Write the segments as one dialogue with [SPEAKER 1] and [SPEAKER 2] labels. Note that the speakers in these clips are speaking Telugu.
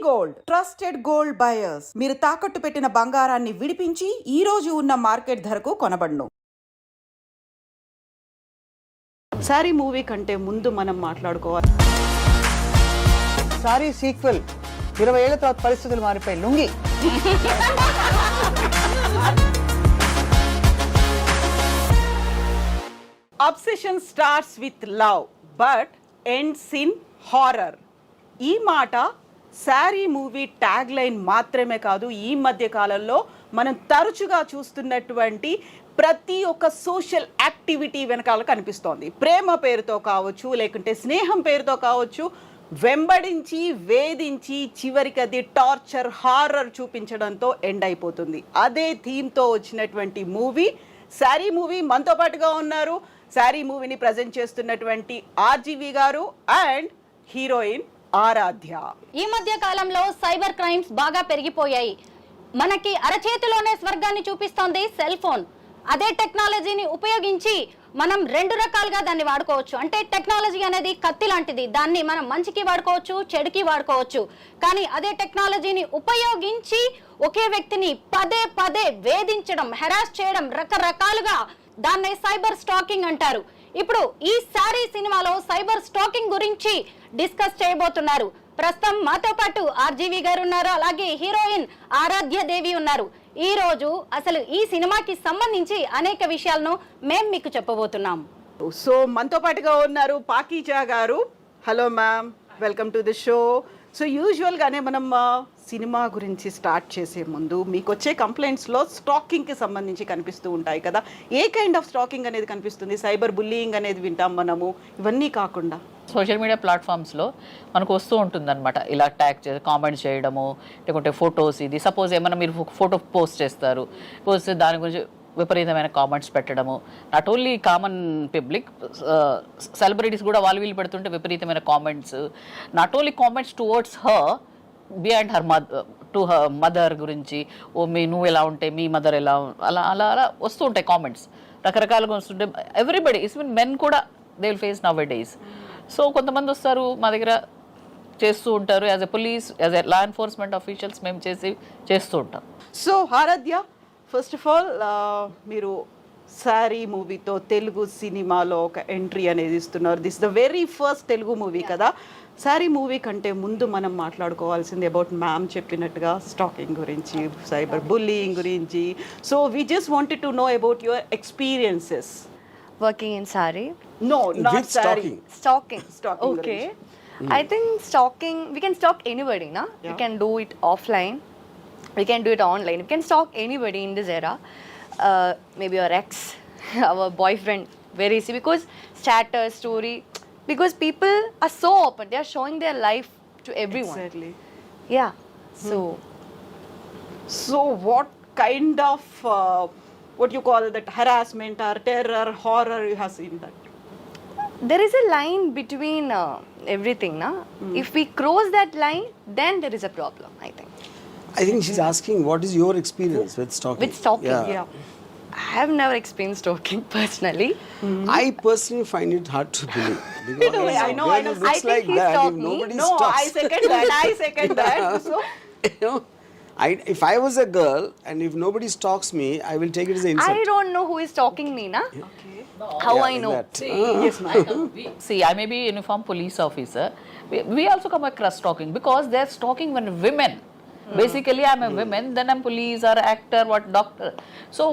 [SPEAKER 1] Gold trusted gold buyers. మీరు తాకట్టు పెట్టిన బంగారాన్ని విడిపించి ఈ రోజు ఉన్న మార్కెట్ ధరకు కొనబడును. సారీ మూవీ కంటే ముందు మనం మాట్లాడుకోవాలి.
[SPEAKER 2] సారీ సీక్వెల్ 20 ఏళ్ల తర్వాత పరిస్థితులు మారిపోయి lungi.
[SPEAKER 1] Obsession starts with love but ends in horror. ఈ మాట సారీ మూవీ ట్యాగ్ లైన్ మాత్రమే కాదు, ఈ మధ్య కాలంలో మనం తరచుగా చూస్తున్నటువంటి ప్రతి ఒక్క సోషల్ యాక్టివిటీ వెనకాల కనిపిస్తోంది. ప్రేమ పేరుతో కావచ్చు, లేకుంటే స్నేహం పేరుతో కావచ్చు, వెంబడించి వేధించి చివరికి అది టార్చర్ హారర్ చూపించడంతో ఎండ్ అయిపోతుంది. అదే థీమ్తో వచ్చినటువంటి మూవీ సారీ మూవీ. మనతో పాటుగా ఉన్నారు సారీ మూవీని ప్రజెంట్ చేస్తున్నటువంటి ఆర్జీవి గారు అండ్ హీరోయిన్ ఆరాధ్య.
[SPEAKER 3] ఈ మధ్య కాలంలో సైబర్ క్రైమ్స్ బాగా పెరిగిపోయాయి. మనకి అరచేతిలోనే స్వర్గాన్ని చూపిస్తోంది సెల్ ఫోన్. అదే టెక్నాలజీని ఉపయోగించి మనం రెండు రకాలుగా దాన్ని వాడుకోవచ్చు. అంటే టెక్నాలజీ అనేది కత్తి లాంటిది, దాన్ని మనం మంచికి వాడుకోవచ్చు, చెడుకి వాడుకోవచ్చు. కానీ అదే టెక్నాలజీని ఉపయోగించి ఒకే వ్యక్తిని పదే పదే వేధించడం, హెరాస్ చేయడం, రకరకాలుగా దాన్నే సైబర్ స్టాకింగ్ అంటారు. ఇప్పుడు ఈ సారీ సినిమాలో సైబర్ స్టాకింగ్ గురించి డిస్కస్ చేయబోతున్నారు. ప్రస్తుతం మాతో పాటు ఆర్జీవి గారు ఉన్నారు, అలాగే హీరోయిన్ ఆరాధ్య దేవి ఉన్నారు. ఈ రోజు అసలు ఈ సినిమాకి సంబంధించి అనేక విషయాలను మేము మీకు చెప్పబోతున్నాం.
[SPEAKER 1] సో మనతో పాటుగా ఉన్నారు పాకీజా గారు. Hello ma'am, welcome to the show. So యూజువల్గానే మనం సినిమా గురించి స్టార్ట్ చేసే ముందు మీకు వచ్చే కంప్లైంట్స్లో స్టాకింగ్కి సంబంధించి కనిపిస్తూ ఉంటాయి కదా. ఏ కైండ్ ఆఫ్ స్టాకింగ్ అనేది కనిపిస్తుంది? సైబర్ బుల్లీయింగ్ అనేది వింటాం మనము, ఇవన్నీ కాకుండా
[SPEAKER 4] సోషల్ మీడియా ప్లాట్ఫామ్స్లో మనకు వస్తూ ఉంటుందన్నమాట. ఇలా ట్యాగ్ చేసి కామెంట్స్ చేయడము, లేకుంటే ఫొటోస్, ఇది సపోజ్ ఏమైనా మీరు ఫోటో పోస్ట్ చేస్తారు, పోస్ట్ దాని గురించి విపరీతమైన కామెంట్స్ పెట్టడము. Not only common public, celebrities కూడా వాళ్ళు వీళ్ళు పెడుతుంటే విపరీతమైన comments. Not only comments towards her, beyond her to her mother గురించి, ఓ నువ్వు ఎలా ఉంటే మీ మదర్ ఎలా, అలా అలా అలా వస్తూ ఉంటాయి కామెంట్స్. రకరకాలుగా వస్తుంటే ఎవ్రీబడి ఈవెన్ మెన్ కూడా they will face nowadays. So కొంతమంది వస్తారు మా దగ్గర చేస్తూ ఉంటారు. As a police, as a law enforcement officials మేము చేస్తూ ఉంటాం.
[SPEAKER 1] So Aradhya, first of all మీరు సారీ మూవీతో తెలుగు సినిమాలో ఒక ఎంట్రీ అనేది ఇస్తున్నారు. This the very first Telugu movie కదా. సారీ మూవీ కంటే ముందు మనం మాట్లాడుకోవాల్సింది అబౌట్ మ్యామ్ చెప్పినట్టుగా స్టాకింగ్ గురించి, సైబర్ బుల్లీయింగ్ గురించి. So we just wanted to know about your experiences
[SPEAKER 5] working in sari.
[SPEAKER 1] No, not
[SPEAKER 6] with
[SPEAKER 1] sari.
[SPEAKER 5] Stalking.
[SPEAKER 1] Stalking
[SPEAKER 5] Okay. I think stalking, we can stalk anybody, na?
[SPEAKER 1] Yeah.
[SPEAKER 5] We can do it offline. We can do it online. We can stalk anybody in this era. Maybe our ex, our boyfriend, very easy, because status, story, because people are so open. They are showing their life to everyone.
[SPEAKER 1] Exactly.
[SPEAKER 5] Yeah.
[SPEAKER 1] So what kind of what you call that, harassment or terror, horror you have seen that?
[SPEAKER 5] There is a line between everything, na? If we cross that line, then there is a problem, I think.
[SPEAKER 6] I think she's asking what is your experience with stalking?
[SPEAKER 5] With stalking?
[SPEAKER 1] Yeah.
[SPEAKER 5] I have never experienced stalking personally.
[SPEAKER 6] I personally find it hard to believe. Because
[SPEAKER 1] I know.
[SPEAKER 6] when it looks
[SPEAKER 5] I think
[SPEAKER 6] like
[SPEAKER 5] he
[SPEAKER 6] that,
[SPEAKER 5] stalked
[SPEAKER 6] if
[SPEAKER 5] me.
[SPEAKER 6] nobody
[SPEAKER 1] No,
[SPEAKER 6] stalks.
[SPEAKER 1] I second that. So
[SPEAKER 6] You know, if I was a girl and if nobody stalks me, I will take it as an insult.
[SPEAKER 5] I don't know who is stalking me, na?
[SPEAKER 1] okay.
[SPEAKER 5] How
[SPEAKER 6] Yeah,
[SPEAKER 5] I
[SPEAKER 6] like
[SPEAKER 5] know?
[SPEAKER 6] that.
[SPEAKER 1] Yes, ma'am.
[SPEAKER 4] See, I may be a uniformed police officer. We also come across stalking because they're stalking when women. Basically, I'm a woman, then I'm police or actor, what doctor. So,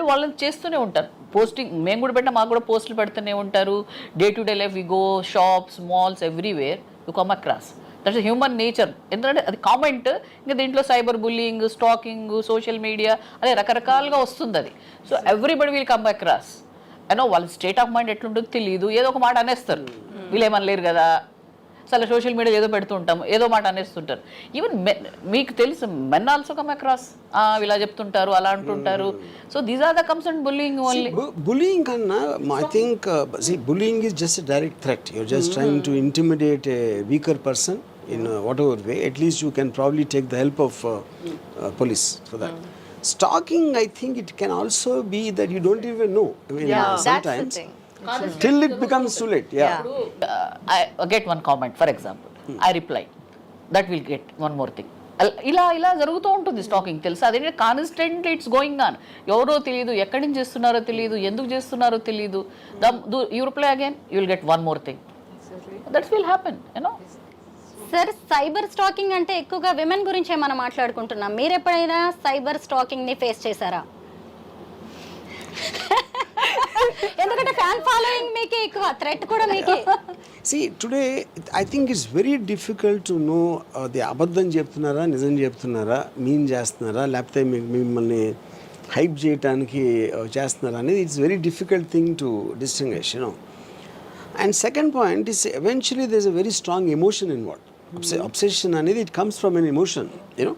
[SPEAKER 4] వాళ్ళని చేస్తూనే ఉంటారు. పోస్టింగ్ మేము కూడా పెట్టినా మాకు కూడా పోస్టులు పెడుతూనే ఉంటారు. Day to day life we go shops, malls, everywhere you come across. That's human nature. ఎందుకంటే అది కామెంట్, ఇంకా దీంట్లో cyber bullying, stalking, social media అదే రకరకాలుగా వస్తుంది అది. So everybody will come across. I know వాళ్ళ స్టేట్ ఆఫ్ మైండ్ ఎట్లుంటుందో తెలియదు, ఏదో ఒక మాట అనేస్తారు. వీళ్ళు ఏమనలేరు కదా, అసలు సోషల్ మీడియా ఏదో పెడుతూ ఉంటాము, ఏదో మాట అనేస్తుంటారు. ఈవెన్ మీకు తెలుసు మెన్ ఆల్సో కమ్ అక్రాస్, ఇలా చెప్తుంటారు, అలా అంటుంటారు. So these are the comes and bullying only.
[SPEAKER 6] Bullying, I think, bullying is just a direct threat. You're just trying to intimidate a weaker person in whatever way. At least you can probably take the help of police for that. Stalking, I think it can also be that you don't even know. I mean, sometimes
[SPEAKER 5] that's the thing.
[SPEAKER 6] till it becomes too late. Yeah.
[SPEAKER 4] I get one comment, for example, I reply. That will get one more thing. ఇలా జరుగుతూ ఉంటుంది స్టాకింగ్, తెలుసా? అదేంటే కాన్స్టెంట్లీ ఇట్స్ గోయింగ్ ఆన్. ఎవరో తెలియదు, ఎక్కడి నుంచి చేస్తున్నారో తెలియదు, ఎందుకు చేస్తున్నారో తెలియదు. You reply again, you will get one more thing. That's will happen, you know.
[SPEAKER 3] Sir, cyber stacking అంటే ఎక్కువగా విమెన్ గురించే మనం మాట్లాడుకుంటున్నాం. మీరు ఎప్పుడైనా సైబర్ స్టాకింగ్ ని ఫేస్ చేశారా? ఎందుకంటే ఫ్యాన్ ఫాలోయింగ్ మీకే ఎక్కువ, థ్రెట్ కూడా మీకే.
[SPEAKER 6] See, today I think it's very difficult to know అబద్ధం చెప్తున్నారా, నిజం చెప్తున్నారా, మీన్ చేస్తున్నారా, లేకపోతే మిమ్మల్ని హైప్ చేయడానికి చేస్తున్నారా అనేది it's very difficult thing to distinguish, you know. And second point is eventually there is a very strong emotion in what obsession అనేది. It comes from an emotion, you know.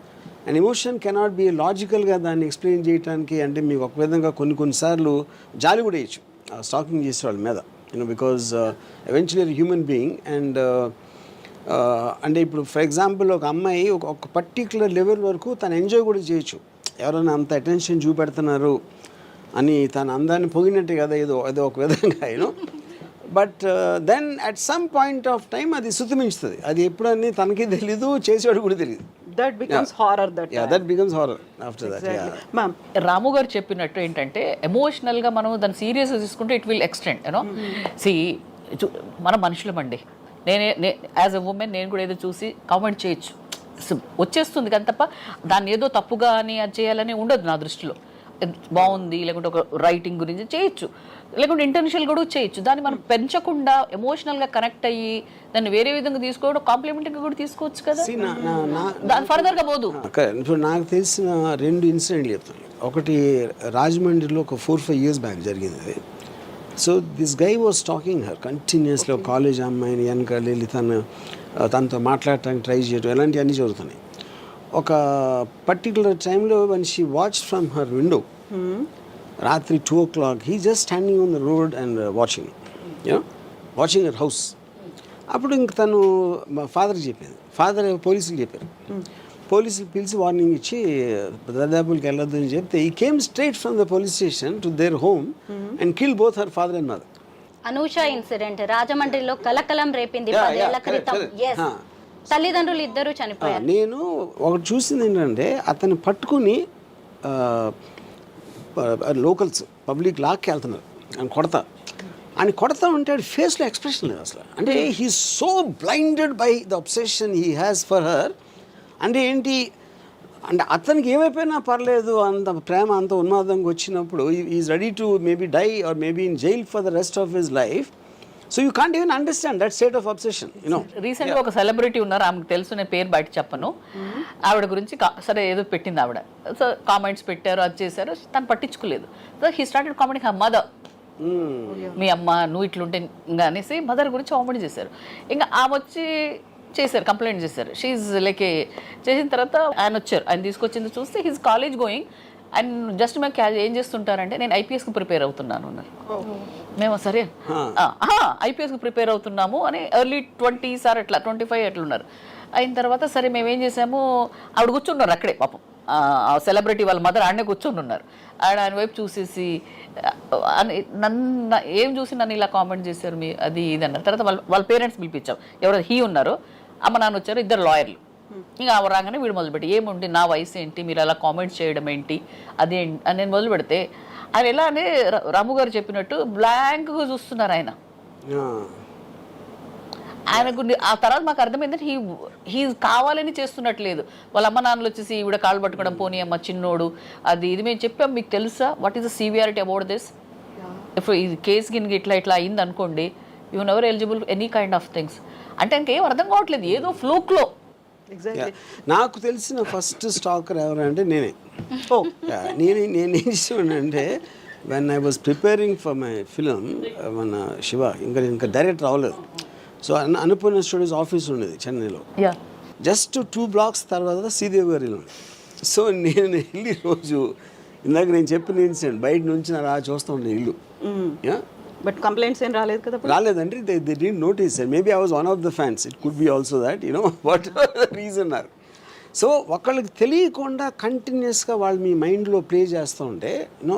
[SPEAKER 6] And emotion cannot be లాజికల్గా దాన్ని ఎక్స్ప్లెయిన్ చేయడానికి. అంటే మీకు ఒక విధంగా కొన్నిసార్లు జాలి కూడా వేయచ్చు స్టాకింగ్ చేసే వాళ్ళ మీద, you know, because eventually human being. And అంటే ఇప్పుడు ఫర్ ఎగ్జాంపుల్ ఒక అమ్మాయి ఒక పర్టిక్యులర్ లెవెల్ వరకు తను ఎంజాయ్ కూడా చేయొచ్చు. ఎవరైనా అంత అటెన్షన్ చూపెడుతున్నారు అని తన అందాన్ని పొగినట్టే కదా ఏదో ఒక విధంగా, you know. But then at some point of time అది శుతిమించుతుంది. అది ఎప్పుడని తనకి తెలీదు, చేసేవాడు కూడా తెలియదు.
[SPEAKER 1] That becomes horror.
[SPEAKER 6] That becomes horror after that.
[SPEAKER 1] Exactly. Ma'am,
[SPEAKER 4] రాము గారు చెప్పినట్టు ఏంటంటే ఎమోషనల్గా మనం దాన్ని సీరియస్గా తీసుకుంటే ఇట్ విల్ ఎక్స్టెండ్, యూనో. మన మనుషులమండి. నేనే యాజ్ ఎ ఉమెన్ నేను కూడా ఏదో చూసి కామెంట్ చేయొచ్చు, వచ్చేస్తుంది కానీ తప్ప దాన్ని ఏదో తప్పుగా అని అది చేయాలని ఉండదు నా దృష్టిలో. బాగుంది లేకుంటే ఒక రైటింగ్ గురించి చేయొచ్చు, లేకుంటే ఇంటెన్షనల్ కూడా చేయొచ్చు. దాన్ని మనం పెంచకుండా ఎమోషనల్గా కనెక్ట్ అయ్యి దాన్ని వేరే విధంగా తీసుకోవడం, కాంప్లిమెంట్గా కూడా తీసుకోవచ్చు కదా, దాని ఫర్దర్గా పోదు.
[SPEAKER 6] ఇప్పుడు నాకు తెలిసిన 2 ఇన్సిడెంట్లు చెప్తాను. ఒకటి రాజమండ్రిలో ఒక 4-5 years బ్యాక్ జరిగింది అది. So this guy was talking her continuously. ఒక కాలేజ్ అమ్మాయిని వెనకాల వెళ్ళి తనతో మాట్లాడటానికి ట్రై చేయడం, ఇలాంటివన్నీ జరుగుతున్నాయి. ఒక పర్టికులర్ టైంలో one she watch from her window రాత్రి 2 o'clock, he just standing on the road and watching her house. అప్పుడు ఇంక తను మా ఫాదర్కి చెప్పింది. ఫాదర్ పోలీసులు చెప్పారు. పోలీసులు పిలిచి వార్నింగ్ ఇచ్చి దర్దాపులకి వెళ్ళొద్దు అని చెప్తే ఈ came straight from the police station to their home and kill both her father and mother.
[SPEAKER 3] Anusha incident రాజమండ్రిలో కలకలం రేపింది 10 ఏళ్ల క్రితం. తల్లిదండ్రులు ఇద్దరు చనిపోయారు.
[SPEAKER 6] నేను ఒకటి చూసింది ఏంటంటే అతన్ని పట్టుకుని లోకల్స్ పబ్లిక్ లాక్కి వెళ్తున్నారు ఆయన కొడతా ఉంటే ఫేస్లో ఎక్స్ప్రెషన్ లేదు అసలు. అంటే he so blinded by the obsession he has for her. అంటే ఏంటి అంటే అతనికి ఏమైపోయినా పర్లేదు, అంత ప్రేమ అంత ఉన్మాదంగా వచ్చినప్పుడు is ready to maybe die or maybe in jail for the rest of his life. So you can't even understand that state of obsession, you know.
[SPEAKER 4] రీసెంట్గా ఒక సెలబ్రిటీ ఉన్నారు, ఆమెకు తెలుసు, నేను పేరు బయట చెప్పను. ఆవిడ గురించి సరే ఏదో పెట్టింది ఆవిడ. సో కామెంట్స్ పెట్టారు, అది చేశారు, తను పట్టించుకోలేదు. So he started commenting her mother. మీ అమ్మ నువ్వు ఇట్లుంటే ఇంకా అనేసి మదర్ గురించి కామెంట్ చేశారు. ఇంకా ఆమె వచ్చి చేశారు, కంప్లైంట్ చేశారు. షీఈ్ లైక్ చేసిన తర్వాత ఆయన వచ్చారు, ఆయన తీసుకొచ్చింది చూస్తే he's college going and just మేము ఏం చేస్తుంటారంటే నేను ఐపీఎస్కి ప్రిపేర్ అవుతున్నాను అన్నారు. మేము సరే ఐపీఎస్కి ప్రిపేర్ అవుతున్నాము అని ఎర్లీ 20s అట్లా 25 అట్లున్నారు. అయిన తర్వాత సరే మేము ఏం చేసాము, ఆవిడ కూర్చున్నారు అక్కడే పాపం, ఆ సెలబ్రిటీ వాళ్ళ మదర్ ఆడనే కూర్చొని ఉన్నారు. ఆయన వైపు చూసేసి నన్ను ఏం చూసి నన్ను ఇలా కామెంట్ చేశారు మీ అది ఇది అన్నారు. తర్వాత వాళ్ళ పేరెంట్స్ పిలిపించాం, ఎవరైతే హీ ఉన్నారో అమ్మ నాన్న వచ్చారు, 2 లాయర్లు. ఇంకా ఆవిడ రాగానే వీడు మొదలుపెట్టి ఏముండి నా వయసు ఏంటి, మీరు అలా కామెంట్స్ చేయడం ఏంటి అదే అని నేను మొదలు పెడితే ఆయన ఎలా అంటే రాము గారు చెప్పినట్టు బ్లాంక్గా చూస్తున్నారు ఆయన. ఆయనకు ఆ తర్వాత మాకు అర్థమైందంటే హీ కావాలని చేస్తున్నట్లేదు. వాళ్ళ అమ్మ నాన్నలు వచ్చేసి ఈవిడ కాళ్ళు పట్టుకోవడం, పోనీ అమ్మ చిన్నోడు అది ఇది మేము చెప్పాం, మీకు తెలుసా what is the severity about this. ఇప్పుడు ఈ కేసు గిన్నె ఇట్లా అయింది అనుకోండి, you never eligible any kind of things. అంటే ఇంకేం అర్థం కావట్లేదు, ఏదో ఫ్లూక్లో.
[SPEAKER 6] నాకు తెలిసిన ఫస్ట్ స్టాకర్ ఎవరంటే నేనే. నేనేం చేసానంటే when I was preparing for my film మన శివ ఇంకా డైరెక్టర్ అవ్వలేదు. సో అనుపూర్ణ స్టూడియోస్ ఆఫీస్ ఉండేది చెన్నైలో, జస్ట్ 2 blocks తర్వాత శ్రీదేవి గారి ఇల్లు. సో నేను వెళ్ళి రోజు ఇందాక నేను చెప్పిన ఇన్సిడెంట్ బయట నుంచి అలా చూస్తూ ఉండే ఇల్లు.
[SPEAKER 1] బట్ కంప్లైంట్స్ ఏం రాలేదు కదా?
[SPEAKER 6] రాలేదంటే they didn't notice. Maybe I was one of the fans, it could be also that, you know, what reason are. So ఒకళ్ళకి తెలియకుండా కంటిన్యూస్గా వాళ్ళు మీ మైండ్లో ప్లే చేస్తూ ఉంటే, you know,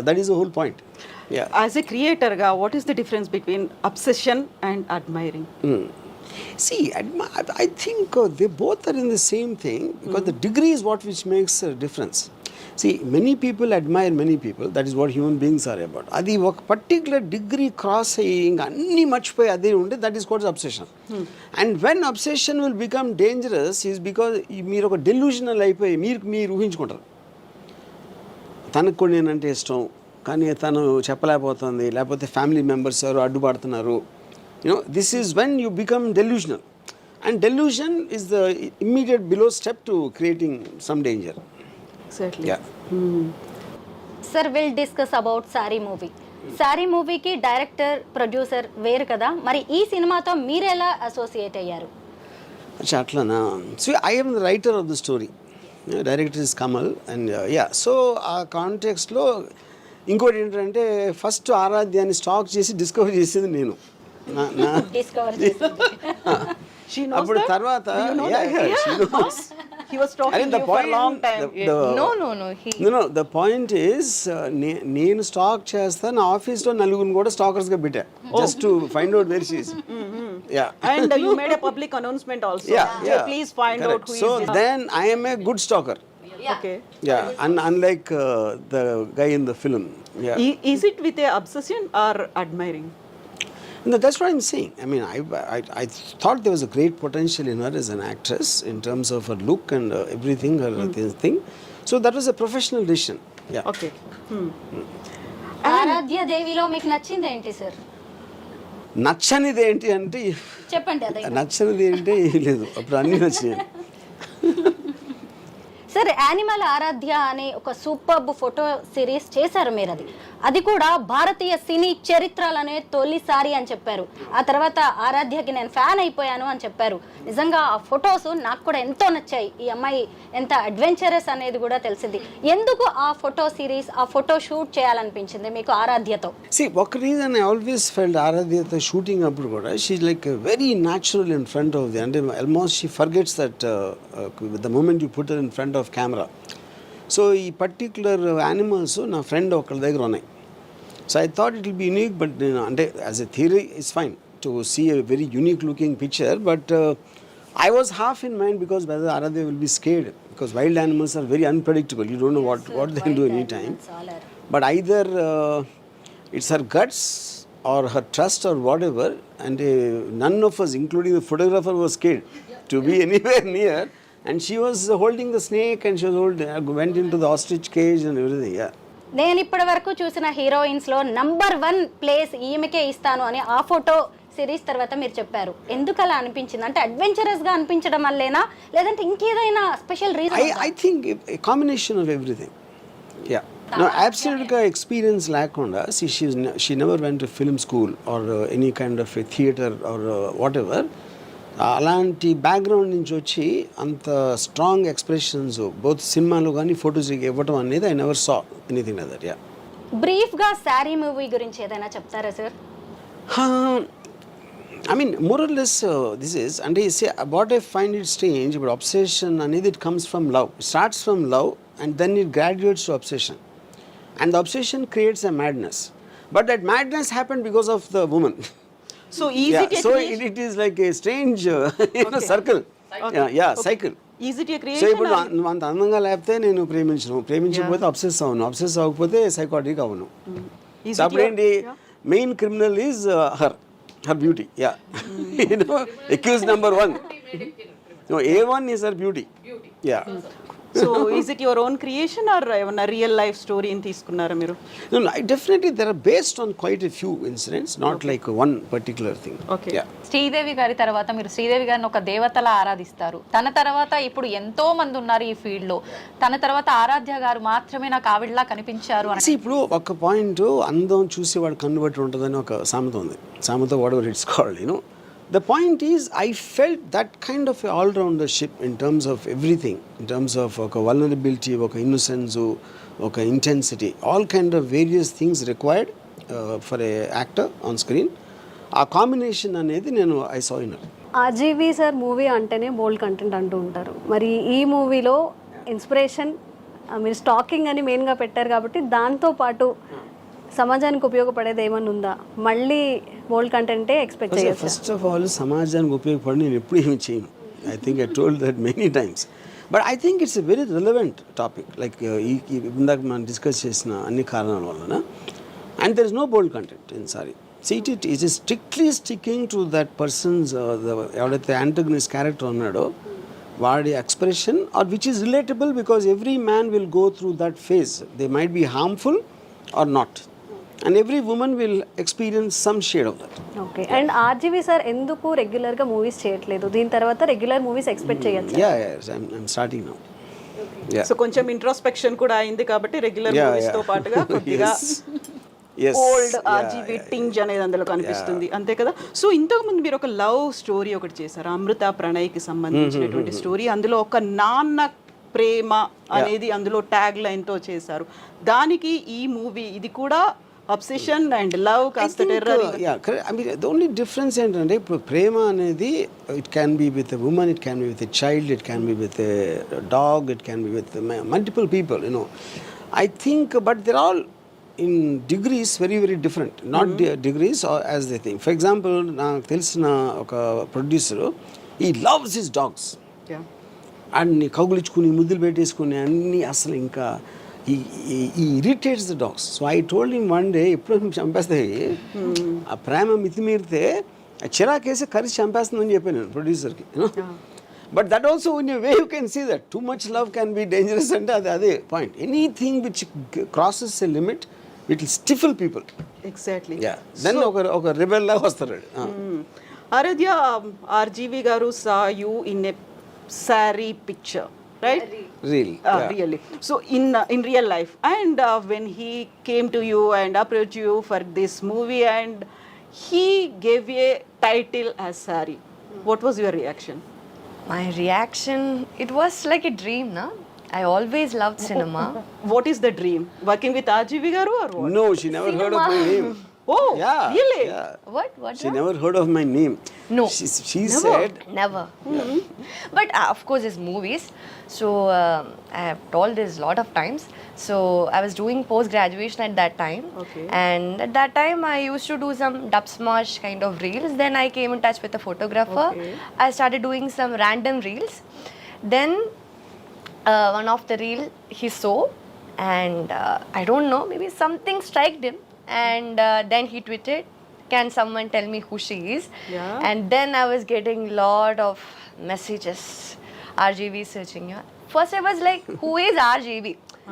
[SPEAKER 6] that is the whole point.
[SPEAKER 1] As a క్రియేటర్గా what is the difference between obsession and admiring?
[SPEAKER 6] See, I think they both are in the same thing because the degree is what which makes a difference. See, many people admire many people. That is what human beings are about. అది ఒక పర్టికులర్ డిగ్రీ క్రాస్ అయ్యి ఇంకా అన్నీ మర్చిపోయి అదే ఉంటే that is called obsession. And when obsession will become dangerous is because మీరు ఒక డెల్యూషనల్ అయిపోయి మీరు ఊహించుకుంటారు. తనకు కూడా నేనంటే ఇష్టం కానీ తను చెప్పలేకపోతుంది, లేకపోతే ఫ్యామిలీ మెంబర్స్ ఎవరు అడ్డుపడుతున్నారు. This is when you become delusional, and delusion is the immediate below step to creating some danger.
[SPEAKER 1] Exactly.
[SPEAKER 6] Yeah.
[SPEAKER 3] Sir will discuss about sorry movie. Sorry మూవీకి డైరెక్టర్ ప్రొడ్యూసర్ వేరు కదా, మరి ఈ సినిమాతో మీరు ఎలా అసోసియేట్ అయ్యారు?
[SPEAKER 6] అట్లానా. So I am the writer of the story. Director is Kamal, and so ఆ కాంటెక్స్ట్లో ఇంకోటి ఏంటంటే ఫస్ట్ ఆరాధ్యాన్ని స్టాక్ చేసి డిస్కవర్ చేసేది నేను.
[SPEAKER 3] డిస్కవర్
[SPEAKER 1] She knows
[SPEAKER 6] అప్పుడు
[SPEAKER 1] that?
[SPEAKER 6] తర్వాత
[SPEAKER 1] Do you know that?
[SPEAKER 6] she knows.
[SPEAKER 1] He was talking to you for a long time.
[SPEAKER 5] No.
[SPEAKER 6] The point is నేను స్టాక్ చేస్తాను, ఆఫీస్లో నలుగురిని కూడా స్టాకర్స్గా పెట్టా just to find out where she is.
[SPEAKER 1] And you made a public announcement also. So please find out who
[SPEAKER 6] So
[SPEAKER 1] is this.
[SPEAKER 6] then I am a good stalker.
[SPEAKER 1] Okay.
[SPEAKER 6] Unlike the guy in the film.
[SPEAKER 1] Is it with a obsession or admiring?
[SPEAKER 6] No, that's what I'm saying. I mean, I thought there was a great potential in her as an actress in terms of her look and everything, her thing. So that was a professional decision. Yeah.
[SPEAKER 1] Okay.
[SPEAKER 3] ఆరాధ్య దేవిలో మీకు నచ్చింది ఏంటి సార్?
[SPEAKER 6] నచ్చనిది ఏంటి అంటే
[SPEAKER 3] చెప్పండి అదే.
[SPEAKER 6] నచ్చనిది ఏంటి లేదు, అప్పుడు అన్నీ నచ్చినాయి.
[SPEAKER 3] సార్ యానిమల్ ఆరాధ్య అనే ఒక సూపర్బ్ ఫోటో సిరీస్ చేశారు మీరు. అది కూడా భారతీయ సినీ చరిత్రలోనే తొలిసారి అని చెప్పారు. ఆ తర్వాత ఆరాధ్యకి నేను ఫ్యాన్ అయిపోయాను అని చెప్పారు. నిజంగా ఆ ఫొటోస్ నాకు కూడా ఎంతో నచ్చాయి. ఈ అమ్మాయి ఎంత అడ్వెంచరస్ అనేది కూడా తెలిసింది. ఎందుకు ఆ ఫోటో సిరీస్, ఆ ఫోటో షూట్ చేయాలనిపించింది మీకు ఆరాధ్యతో?
[SPEAKER 6] ఒక రీజన్ ఐ ఆల్వేస్ ఫెల్ట్ ఆరాధ్యతో షూటింగ్ అప్పుడు కూడా she like very natural in front of the, అంటే almost she forgets that the moment you put in front of camera. So ఈ పర్టిక్యులర్ యానిమల్స్ నా ఫ్రెండ్ ఒకళ్ళ దగ్గర ఉన్నాయి. So I thought it will be unique, but నేను అంటే as a theory it's fine to see a very unique looking picture, but I was half in mind because whether Aaradhya will be scared because wild animals are very unpredictable. You don't know what they can do anytime. But either it's her guts or her trust or whatever, and none of us, including the photographer, was scared to be anywhere near. And she was holding the snake and she was went into the ostrich cage and everything. Yeah.
[SPEAKER 3] నేను ఇప్పటి వరకు చూసిన హీరోయిన్స్ లో నంబర్ 1 ప్లేస్ ఈమెకే ఇస్తాను అని ఆ ఫోటో సిరీస్ తర్వాత మీరు చెప్పారు. ఎందుకు అలా అనిపించింది? అంటే అడ్వెంచరస్ గా అనిపించడం వల్లేనా, లేదంటే ఇంకేదైనా special reason?
[SPEAKER 6] I think a combination of everything. Yeah. No, absolutely experience లేకుండా. See, she never went to film school or any kind of a theater or whatever. అలాంటి బ్యాక్గ్రౌండ్ నుంచి వచ్చి అంత స్ట్రాంగ్ ఎక్స్ప్రెషన్స్ బోత్ సినిమాలో కానీ ఫొటోస్ ఇవ్వటం అనేది I never saw anything like that. Yeah.
[SPEAKER 3] Brief గా సారీ మూవీ గురించి ఏదైనా చెప్తారా sir?
[SPEAKER 6] I mean, more or less, this is, and I say, what I find it strange about obsession, and it comes from love. It starts from love, and then it graduates to obsession. And the obsession creates a madness. But that madness happened because of the woman.
[SPEAKER 1] So is it a
[SPEAKER 6] so
[SPEAKER 1] creation?
[SPEAKER 6] it is like a strange circle. Cycle.
[SPEAKER 1] Is it a
[SPEAKER 6] so
[SPEAKER 1] creation?
[SPEAKER 6] ఇప్పుడు నువ్వు అంత అందంగా లేకపోతే నేను ప్రేమించకపోతే అబ్సెస్ అవును, అబ్సెస్ అవ్వకపోతే సైకాటిక్ అవును.
[SPEAKER 1] Is
[SPEAKER 6] సో
[SPEAKER 1] it
[SPEAKER 6] అప్పుడేంటి, main criminal is her beauty. Yeah. You know, accused number 1. No, A1 is her beauty. Yeah.
[SPEAKER 1] So is it your own creation or a real life story in తీసుకున్నారా మీరు?
[SPEAKER 6] No, definitely they are based on quite a few incidents, not like one particular thing.
[SPEAKER 1] Okay.
[SPEAKER 6] Yeah.
[SPEAKER 4] Sridevi గారి తర్వాత మీరు శ్రీదేవి గారిని ఒక దేవతలా ఆరాధిస్తారు. తన తర్వాత ఇప్పుడు ఎంతో మంది ఉన్నారు ఈ ఫీల్డ్ లో. తన తర్వాత ఆరాధ్య గారు మాత్రమే నాకు ఆవిడలా కనిపించారు అని.
[SPEAKER 6] ఇప్పుడు ఒక పాయింట్, అందం చూసేవాడు కన్ను బట్టి ఉంటుందని ఒక సామెత ఉంది. సామెత what ever it's called, you know. The point is, I felt that kind of all-roundership in terms of everything, in terms of vulnerability, innocence, intensity, all kind of various things required for a actor on screen. A combination అనేది నేను I saw in her.
[SPEAKER 7] RGV sir movie అంటేనే బోల్డ్ కంటెంట్ అంటూ ఉంటారు. మరి ఈ మూవీలో ఇన్స్పిరేషన్ మీరు స్టాకింగ్ అని మెయిన్గా పెట్టారు కాబట్టి దాంతో పాటు సమాజానికి ఉపయోగపడేది ఏమన్నా ఉందా? మళ్ళీ బోల్డ్ కంటెంటే ఎక్స్పెక్ట్ చేయొచ్చు.
[SPEAKER 6] ఫస్ట్ ఆఫ్ ఆల్ సమాజానికి ఉపయోగపడి నేను ఎప్పుడు ఏమి చేయను. I think I told that many times. But I think it's a very relevant topic. Like ఇందాక మనం డిస్కస్ చేసిన అన్ని కారణాల వలన. And there is no bold content in Saree. See, it is strictly sticking to that person's ఎవడైతే యాంటగనిస్ట్ క్యారెక్టర్ ఉన్నాడో వాడి expression or which is relatable, because every man will go through that phase. They might be harmful or not, and every woman will experience some shade of that.
[SPEAKER 7] Okay. And RGV sir ఎందుకు రెగ్యులర్గా మూవీస్ చేయట్లేదు? దీని తర్వాత రెగ్యులర్ మూవీస్ ఎక్స్పెక్ట్ చేయొచ్చు?
[SPEAKER 6] I'm starting now.
[SPEAKER 1] సో కొంచెం ఇంట్రోస్పెక్షన్ కూడా అయింది కాబట్టి రెగ్యులర్ మూవీస్ తో పాటుగా కొద్దిగా ఓల్డ్ ఆర్జీవి టింజ్ అనేది అందులో కనిపిస్తుంది, అంతే కదా? సో ఇంతకు ముందు మీరు ఒక లవ్ స్టోరీ ఒకటి చేశారు, అమృత ప్రణయ్కి సంబంధించినటువంటి స్టోరీ. అందులో ఒక నాన్న ప్రేమ అనేది అందులో ట్యాగ్ లైన్ తో చేశారు. దానికి ఈ మూవీ ఇది కూడా అబ్సెషన్ అండ్ లవ్ కాస్త టెర్రర్.
[SPEAKER 6] ద ఓన్లీ డిఫరెన్స్ ఏంటంటే ఇప్పుడు ప్రేమ అనేది it can be with a women, it can be with a child, it can be with a dog, it can be with multiple people, I think, but they're all in degrees very very different, not degrees or as they think. For example, నాకు తెలిసిన ఒక producer, he loves his dogs. అన్ని కౌగులించుకుని ముద్దులు పెట్టేసుకుని అన్ని అసలు ఇంకా he irritates the dogs. So I told him one day, ఎప్పుడు చంపేస్తాయి ఆ ప్రేమ మితిమీరితే చిరాకేసి కరిసి చంపేస్తుందని చెప్పాను నేను ప్రొడ్యూసర్కి. But that also in a way you can see that too much love can be dangerous, and అదే point. Anything which crosses a limit, it will stifle people.
[SPEAKER 1] Exactly.
[SPEAKER 6] Yeah. Then ఒక rebel లాగా వస్తారు.
[SPEAKER 1] ఆరాధ్య, RGV garu saw you in a saree picture, right?
[SPEAKER 6] Really.
[SPEAKER 1] Really. So in real life, and when he came to you and approached you for this movie and he gave a title as saree, what was your reaction?
[SPEAKER 5] My reaction, it was like a dream, na? I always loved cinema.
[SPEAKER 1] What is the dream? Working with RGV garu or what?
[SPEAKER 6] No, she never heard of my name.
[SPEAKER 1] Oh,
[SPEAKER 6] Yeah.
[SPEAKER 1] really?
[SPEAKER 6] Yeah.
[SPEAKER 5] What?
[SPEAKER 6] She never heard of my name.
[SPEAKER 5] No.
[SPEAKER 6] She said.
[SPEAKER 5] Never. But of course, it's movies. So I have told this a lot of times. So I was doing post-graduation at that time.
[SPEAKER 1] Okay.
[SPEAKER 5] And at that time, I used to do some dub smash kind of reels. Then I came in touch with a photographer.
[SPEAKER 1] Okay.
[SPEAKER 5] I started doing some random reels. Then one of the reel he saw, and I don't know, maybe something struck him. And then he tweeted, "Can someone tell me who she is?"
[SPEAKER 1] Yeah.
[SPEAKER 5] And then I was getting lot of messages. RGV searching. Yeah. First I was like, who is RGV?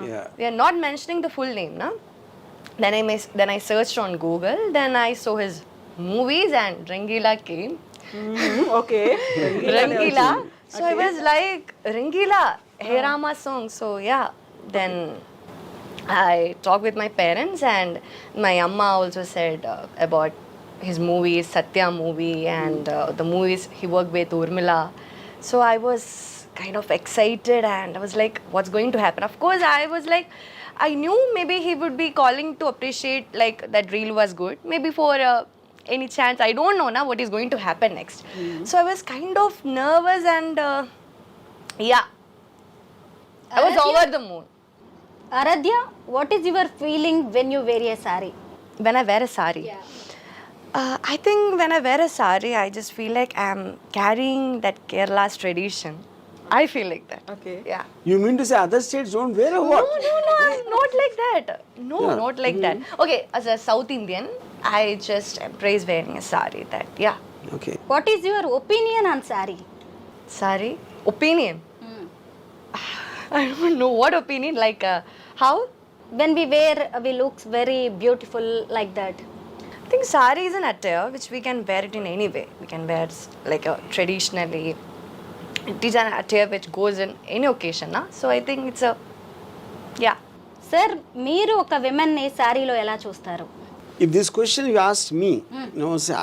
[SPEAKER 6] Yeah.
[SPEAKER 5] We are not mentioning the full name, na? Then I searched on Google. Then I saw his movies, and Rangila came.
[SPEAKER 1] Okay.
[SPEAKER 5] Rangila. So I was like, Rangila, Hey Rama song. So yeah. Then I talked with my parents, and my amma also said about his movies, Satya movie, and the movies he worked with Urmila. So I was kind of excited, and I was like, what's going to happen? Of course, I was like, I knew maybe he would be calling to appreciate like that reel was good. Maybe for any chance, I don't know now what is going to happen next. So I was kind of nervous, and yeah, I was
[SPEAKER 3] Aradhya?
[SPEAKER 5] over the moon.
[SPEAKER 3] Aaradhya, what is your feeling when you wear a saree?
[SPEAKER 5] When I wear a sari. I think when I wear a sari, I just feel like I'm carrying that Kerala's tradition. I feel like that.
[SPEAKER 1] Okay.
[SPEAKER 5] Yeah.
[SPEAKER 6] You mean to say other states don't wear or what?
[SPEAKER 5] No, I'm not like that. No, not like that. Okay, as a South Indian, I just embrace wearing a sari. That, yeah.
[SPEAKER 6] Okay.
[SPEAKER 3] What is your opinion on saree?
[SPEAKER 5] Sari. Opinion. I don't know what opinion. Like, how?
[SPEAKER 3] When we wear, we looks very beautiful like that.
[SPEAKER 5] I think sari is an attire which we can wear it in any way. We can wear like traditionally. It is an attire which goes in any occasion, na? So I think it's a, yeah.
[SPEAKER 3] Sir, మీరు ఒక విమెన్ ని సారీలో ఎలా చూస్తారు?
[SPEAKER 6] If this question you asked me, no, so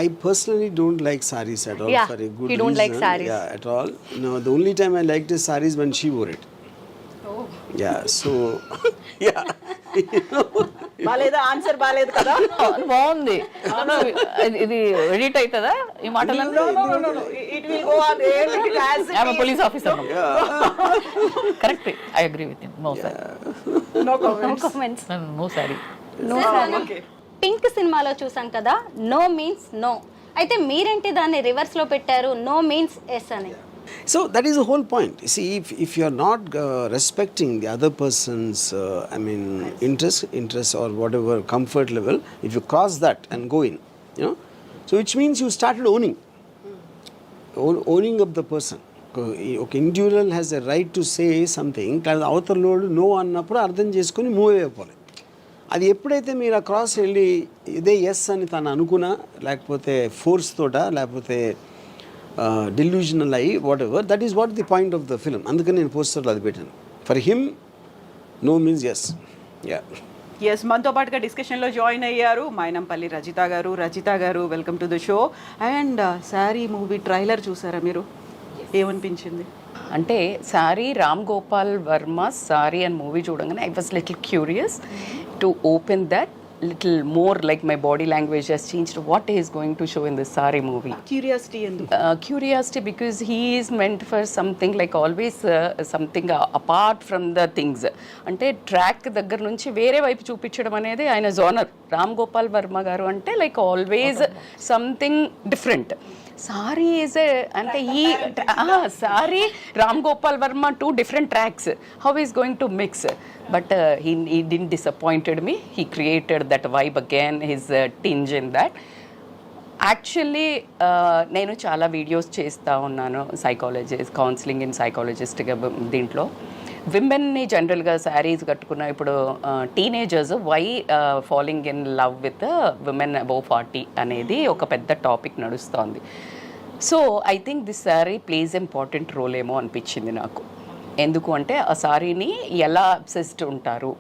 [SPEAKER 6] I personally don't like saris at all.
[SPEAKER 5] Yeah,
[SPEAKER 6] For a good
[SPEAKER 5] he don't like
[SPEAKER 6] reason.
[SPEAKER 5] saris.
[SPEAKER 6] Yeah, at all. No, the only time I liked his saris when she wore it.
[SPEAKER 3] Oh.
[SPEAKER 6] Yeah, so yeah.
[SPEAKER 1] బాలేదు, ఆన్సర్ బాలేదు కదా?
[SPEAKER 4] బాగుంది. ఇది ఎడిట్ అవుతుందా ఈ మాటలలో?
[SPEAKER 1] It will go on air as it
[SPEAKER 4] I'm a
[SPEAKER 1] is.
[SPEAKER 4] police officer. Correct. I agree with him. No, sir.
[SPEAKER 1] No comments.
[SPEAKER 3] Comments.
[SPEAKER 4] No, sorry.
[SPEAKER 1] Okay.
[SPEAKER 3] Pink సినిమాలో చూసాం కదా, నో మీన్స్ నో. అయితే మీరేంటి దాన్ని రివర్స్ లో పెట్టారు, నో మీన్స్ ఎస్ అని?
[SPEAKER 6] So that is the whole point. You see, if you are not respecting the other person's, interest or whatever comfort level, if you cross that and go in, so which means you started owning up the person. Okay, individual has a right to say something. అవతల లోడు నో అన్నప్పుడు అర్థం చేసుకుని మూవ్ అయిపోవాలి. అది ఎప్పుడైతే మీరు ఆ క్రాస్ వెళ్ళి ఇదే ఎస్ అని తను అనుకున్నా, లేకపోతే ఫోర్స్ తోట, లేకపోతే డెల్యూజనల్ అయ్యి whatever, that is what the point of the film. అందుకని నేను పోస్టర్లో అది పెట్టాను. For him no means yes.
[SPEAKER 1] Yes, మనతో పాటుగా డిస్కషన్లో జాయిన్ అయ్యారు Mynampally Rajitha garu welcome to the show. And Saree movie trailer చూసారా మీరు? ఏమనిపించింది?
[SPEAKER 8] అంటే sorry Ram Gopal Varma Saree and movie చూడగానే I was little curious to open that little more, like my body language has changed. What he is going to show in this Sari movie?
[SPEAKER 1] Curiosity ఎందుకు?
[SPEAKER 8] Curiosity because he is meant for something like always something apart from the things. అంటే ట్రాక్ దగ్గర నుంచి వేరే వైపు చూపించడం అనేది ఆయన జోనర్. రామ్ గోపాల్ వర్మ గారు అంటే like always something different. Sorry is అంటే ఈ sorry Ram Gopal Varma 2 different tracks. How he is going to mix? But he didn't disappointed me. He created that vibe again, his tinge in that. Actually నేను చాలా వీడియోస్ చేస్తూ ఉన్నాను, సైకాలజిస్ట్, కౌన్సిలింగ్ ఇన్ సైకాలజిస్ట్గా. దీంట్లో విమెన్ని జనరల్గా శారీస్ కట్టుకున్న ఇప్పుడు teenagers why falling in love with women above 40 అనేది ఒక పెద్ద టాపిక్ నడుస్తోంది. So I think this sari plays important role ఏమో అనిపించింది నాకు. ఎందుకు అంటే ఆ శారీని ఎలా అబ్సెస్డ్ ఉంటారు,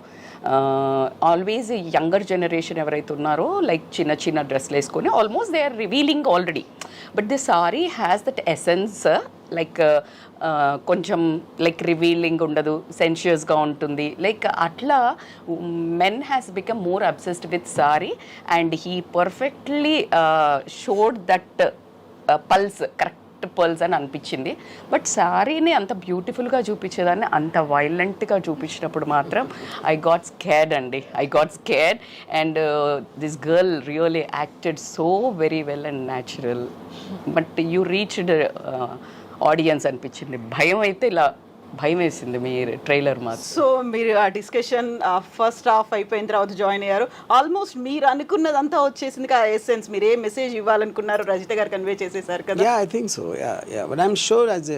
[SPEAKER 8] ఆల్వేస్ యంగర్ జనరేషన్ ఎవరైతే ఉన్నారో లైక్ చిన్న చిన్న డ్రెస్లు వేసుకొని almost they are revealing already. But this sari has that essence, like కొంచెం లైక్ రివీలింగ్ ఉండదు, సెన్షియస్గా ఉంటుంది. లైక్ అట్లా men has become more obsessed with sari and he perfectly showed that pulse, correct pulse అని అనిపించింది. బట్ శారీని అంత బ్యూటిఫుల్గా చూపించేదాన్ని అంత వైలెంట్గా చూపించినప్పుడు మాత్రం I got scared and this girl really acted so very well and natural. But you reached audience అనిపించింది. భయం అయితే ఇలా భయం వేసింది మీ ట్రైలర్ మాత్రం.
[SPEAKER 1] సో మీరు ఆ డిస్కషన్ ఫస్ట్ హాఫ్ అయిపోయిన తర్వాత జాయిన్ అయ్యారు. ఆల్మోస్ట్ మీరు అనుకున్నదంతా వచ్చేసింది కదా ఎసెన్స్. మీరు ఏ మెసేజ్ ఇవ్వాలనుకున్నారు రజిత గారు కన్వే చేసేసారు కదా?
[SPEAKER 6] Yeah, I think so. Yeah. But I'm sure as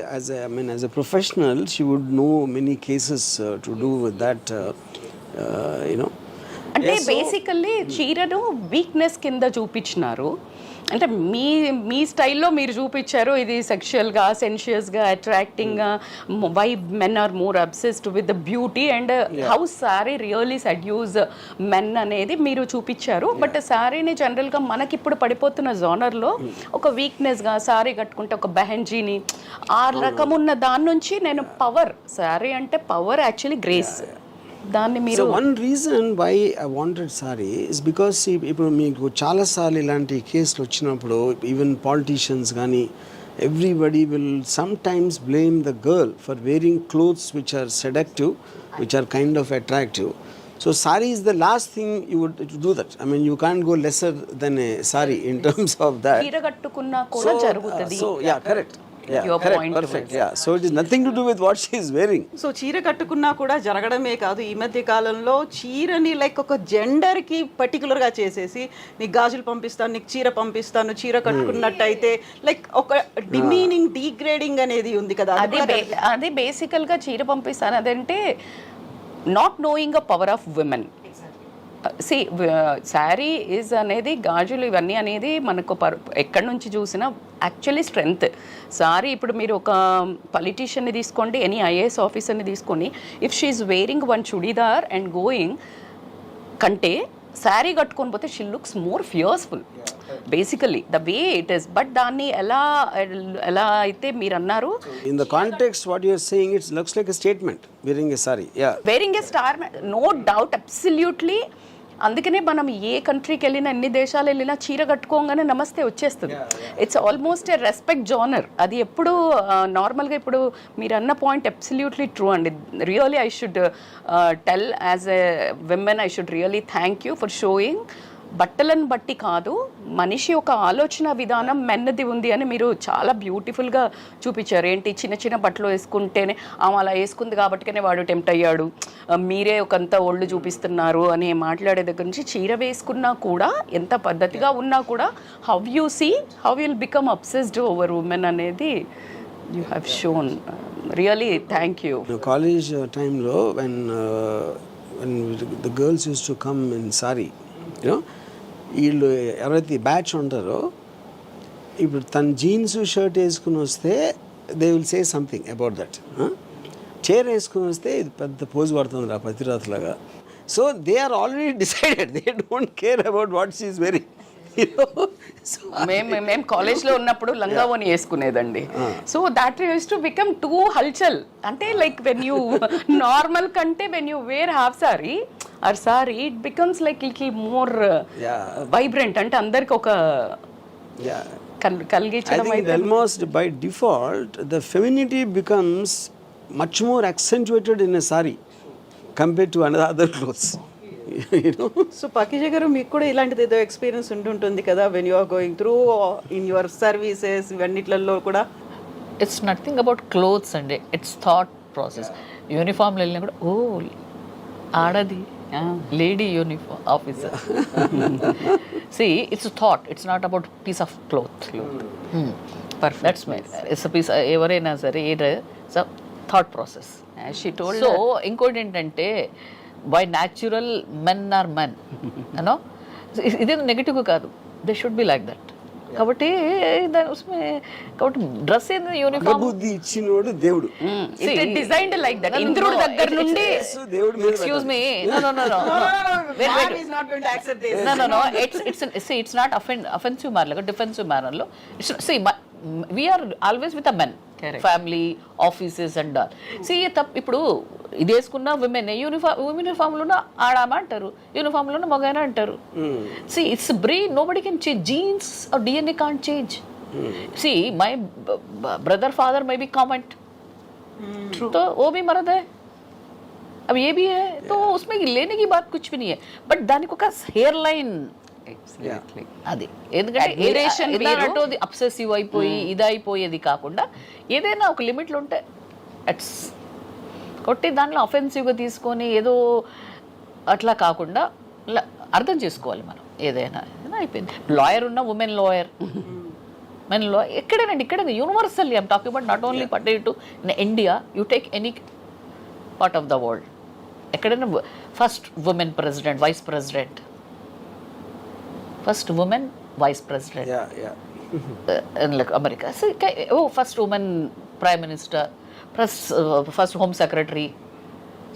[SPEAKER 6] a professional, she would know many cases to do with that.
[SPEAKER 8] అంటే బేసికల్లీ చీరను వీక్నెస్ కింద చూపించినారు. అంటే మీ స్టైల్లో మీరు చూపించారు ఇది సెక్షువల్గా, సెన్షియస్గా, అట్రాక్టింగ్గా, why men are more obsessed with the beauty and how sari really seduce men అనేది మీరు చూపించారు. బట్ సారీని జనరల్గా మనకి ఇప్పుడు పడిపోతున్న జోనర్లో ఒక వీక్నెస్గా సారీ కట్టుకుంటే ఒక బెహెంజీని ఆ రకం ఉన్న దాని నుంచి నేను పవర్, సారీ అంటే పవర్ యాక్చువల్లీ గ్రేస్. దాన్ని మీరు
[SPEAKER 6] so one reason why I wanted sari is because ఇప్పుడు మీకు చాలాసార్లు ఇలాంటి కేసులు వచ్చినప్పుడు ఈవెన్ పాలిటీషియన్స్ కానీ everybody will sometimes blame the girl for wearing clothes which are seductive, which are kind of attractive. So sari is the last thing you would do that. I mean, you can't go lesser than a sari in terms of that.
[SPEAKER 8] చీర కట్టుకున్నా కూడా జరుగుతది.
[SPEAKER 6] So yeah, correct. Yeah,
[SPEAKER 8] Your
[SPEAKER 6] correct,
[SPEAKER 8] point
[SPEAKER 6] perfect. Yeah, so it is nothing to do with what she is wearing.
[SPEAKER 1] So చీర కట్టుకున్నా కూడా జరగడమే కాదు, ఈ మధ్య కాలంలో చీరని లైక్ ఒక జెండర్కి పర్టికులర్గా చేసేసి నీకు గాజులు పంపిస్తాను, నీకు చీర పంపిస్తాను, చీర కట్టుకున్నట్టయితే లైక్ ఒక డిమీనింగ్, డీగ్రేడింగ్ అనేది ఉంది కదా.
[SPEAKER 8] అది బేసికల్గా చీర పంపిస్తాను అదంటే not knowing a power of women. See sari is అనేది, గాజులు ఇవన్నీ అనేది మనకు ఎక్కడి నుంచి చూసినా యాక్చువల్లీ స్ట్రెంగ్త్. సారీ ఇప్పుడు మీరు ఒక పొలిటీషియన్ని తీసుకోండి, ఎనీ ఐఏఎస్ ఆఫీసర్ని తీసుకొని, if she is wearing one churidar and going కంటే శారీ కట్టుకొని పోతే she looks more fearful basically the way it is. But దాన్ని ఎలా అయితే మీరు అన్నారు,
[SPEAKER 6] in the context what you are saying, it looks like a statement wearing a sari. Yeah,
[SPEAKER 8] wearing a star, no doubt, absolutely. అందుకనే మనం ఏ కంట్రీకి వెళ్ళినా ఎన్ని దేశాలు వెళ్ళినా చీర కట్టుకోగానే నమస్తే వచ్చేస్తుంది. It's almost A respect genre. అది ఎప్పుడు నార్మల్గా ఇప్పుడు మీరు అన్న పాయింట్ అబ్సల్యూట్లీ ట్రూ అండి. Really I should tell as a women, I should really thank you for showing. బట్టలను బట్టి కాదు, మనిషి ఒక ఆలోచన విధానం మెన్నది ఉంది అని మీరు చాలా బ్యూటిఫుల్గా చూపించారు. ఏంటి చిన్న చిన్న బట్టలు వేసుకుంటేనే ఆమె అలా వేసుకుంది కాబట్టినే వాడు టెంప్ట్ అయ్యాడు, మీరే ఒకంత ఒళ్ళు చూపిస్తున్నారు అని మాట్లాడే దగ్గర నుంచి చీర వేసుకున్నా కూడా ఎంత పద్ధతిగా ఉన్నా కూడా how you see how will become obsessed over women అనేది you have shown. Really thank you.
[SPEAKER 6] College టైంలో when the girls used to come in sari, you know, వీళ్ళు ఎవరైతే బ్యాచ్ ఉంటారో ఇప్పుడు తన జీన్స్ షర్ట్ వేసుకుని వస్తే they will say something about that. చీర వేసుకుని వస్తే ఇది పెద్ద పోజు పడుతుంది రా పతిరాత్లాగా. So they are already decided, they don't care about what she is very.
[SPEAKER 8] మేము కాలేజ్లో ఉన్నప్పుడు లంగావోని వేసుకునేదండి. So that use to become too హల్చల్. అంటే లైక్ వెన్ యూ నార్మల్ కంటే when you wear half sari or sari it becomes like little more vibrant. అంటే అందరికి ఒక కలిగించడం.
[SPEAKER 6] Almost by default the femininity becomes much more accentuated in a sari compared to other clothes.
[SPEAKER 1] So Pakeeza garu మీకు కూడా ఇలాంటిది ఏదో ఎక్స్పీరియన్స్ ఉంటుంటుంది కదా, when you are going through in your services ఇవన్నిట్లలో కూడా?
[SPEAKER 4] ఇట్స్ నథింగ్ అబౌట్ క్లోత్స్ అండి, ఇట్స్ థాట్ ప్రాసెస్. యూనిఫామ్లు వెళ్ళినా కూడా ఓ ఆడది lady uniform officer. See, it's a thought. It's not about piece of cloth. Perfect. That's my. It's a piece. ఎవరైనా సరే it's a thought process.
[SPEAKER 8] As she told.
[SPEAKER 4] So ఇంకోటి ఏంటంటే by natural men are men. You know, ఇది నెగటివ్ కాదు. They should be like that. కాబట్టి కాబట్టి డ్రెస్ ఏంది యూనిఫామ్
[SPEAKER 6] బుద్ధి ఇచ్చినోడు దేవుడు.
[SPEAKER 8] Designed like that. ఇంద్రుడి దగ్గర నుండి
[SPEAKER 6] దేవుడు మీద
[SPEAKER 4] excuse me no it's not offensive manner, defensive manner lo. See, we are always with a men. Correct. Family, offices and all. See, ఇప్పుడు ఇది వేసుకున్న విమెన్ యూనిఫామ్లోనే ఆడామ అంటారు, యూనిఫామ్లోనే మగైనా అంటారు. See, it's a brain, nobody can change. Genes or DNA can't change. See, my brother father may be comment. True. तो वो भी मर्द है, अब ये भी है, तो उसमें लेने की बात कुछ भी नहीं है. बट దానికి ఒక హెయిర్ లైన్ అది, ఎందుకంటే అబ్సెసివ్ అయిపోయి ఇది అయిపోయేది కాకుండా ఏదైనా ఒక లిమిట్లో ఉంటే అట్స్ కొట్టి దాంట్లో అఫెన్సివ్గా తీసుకొని ఏదో అట్లా కాకుండా అర్థం చేసుకోవాలి మనం. ఏదైనా అయిపోయింది. లాయర్ ఉన్న ఉమెన్ లాయర్, మెన్ లాయర్, ఎక్కడైనా universally I'm talking about not only particular to in India, you take any part of the world, ఎక్కడైనా first women president, vice president, first woman vice president. In like America, so, first woman prime minister, first home secretary.